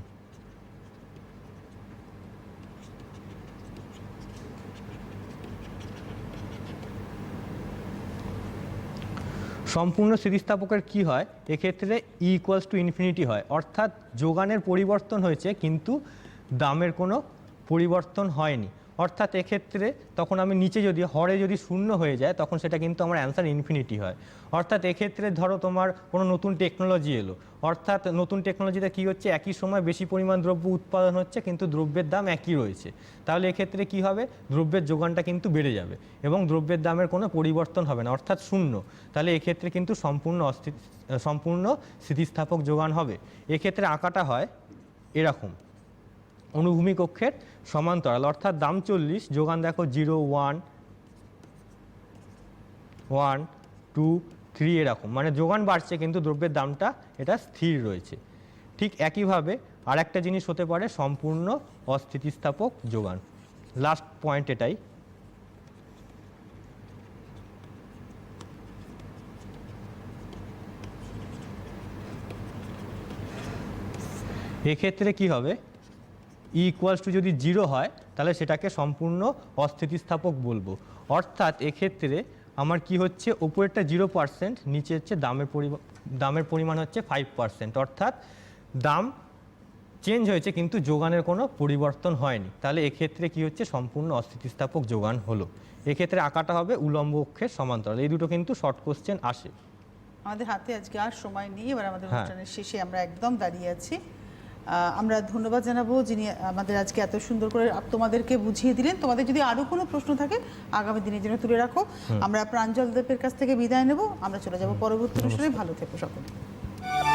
সম্পূর্ণ স্থিতিস্থাপকের কি হয়, এক্ষেত্রে E=ইনফিনিটি হয়, অর্থাৎ যোগানের পরিবর্তন হয়েছে কিন্তু দামের কোনো পরিবর্তন হয়নি, অর্থাৎ এক্ষেত্রে তখন আমি নিচে যদি হরে যদি 0 হয়ে যায় তখন সেটা কিন্তু আমার অ্যান্সার ইনফিনিটি হয়। অর্থাৎ এক্ষেত্রে ধরো তোমার কোনো নতুন টেকনোলজি এলো, অর্থাৎ নতুন টেকনোলজিতে কী হচ্ছে, একই সময় বেশি পরিমাণ দ্রব্য উৎপাদন হচ্ছে কিন্তু দ্রব্যের দাম একই রয়েছে, তাহলে এক্ষেত্রে কি হবে, দ্রব্যের যোগানটা কিন্তু বেড়ে যাবে এবং দ্রব্যের দামের কোনো পরিবর্তন হবে না, অর্থাৎ 0। তাহলে এক্ষেত্রে কিন্তু সম্পূর্ণ স্থিতিস্থাপক যোগান হবে। এক্ষেত্রে আঁকাটা হয় এরকম, অনুভূমিক অক্ষের সমান্তরাল, অর্থাৎ দাম 40, যোগান দেখো 0, 1, 1, 2, 3 এরকম, মানে যোগান বাড়ছে কিন্তু দ্রব্যের দামটা এটা স্থির রয়েছে। ঠিক একইভাবে আর একটা জিনিস হতে পারে সম্পূর্ণ অস্থিতিস্থাপক যোগান। লাস্ট পয়েন্ট এটাই। এক্ষেত্রে কি হবে, E= যদি 0 হয় তাহলে সেটাকে সম্পূর্ণ অস্থিতিস্থাপক বলবো, অর্থাৎ এক্ষেত্রে আমার কি হচ্ছে, উপরেরটা 0%, নিচে হচ্ছে দামের পরিমাণ হচ্ছে 5%, অর্থাৎ দাম চেঞ্জ হয়েছে কিন্তু যোগানের কোনো পরিবর্তন হয়নি, তাহলে এক্ষেত্রে কি হচ্ছে, সম্পূর্ণ অস্থিতিস্থাপক যোগান হলো। এক্ষেত্রে আঁকাটা হবে উলম্ব অক্ষের সমান্তরাল। এই দুটো কিন্তু শর্ট কোশ্চেন আসে। আমাদের হাতে আজকে আর সময় নেই, এবার আমাদের অনুষ্ঠানের শেষে আমরা একদম দাঁড়িয়ে আছি। আমরা ধন্যবাদ জানাবো যিনি আমাদের আজকে এত সুন্দর করে তোমাদেরকে বুঝিয়ে দিলেন। তোমাদের যদি আরও কোনো প্রশ্ন থাকে আগামী দিনের জন্য তুলে রাখো। আমরা প্রাঞ্জল দেবের কাছ থেকে বিদায় নেব, আমরা চলে যাব পরবর্তী অনুষ্ঠানে। ভালো থেকো সকলে।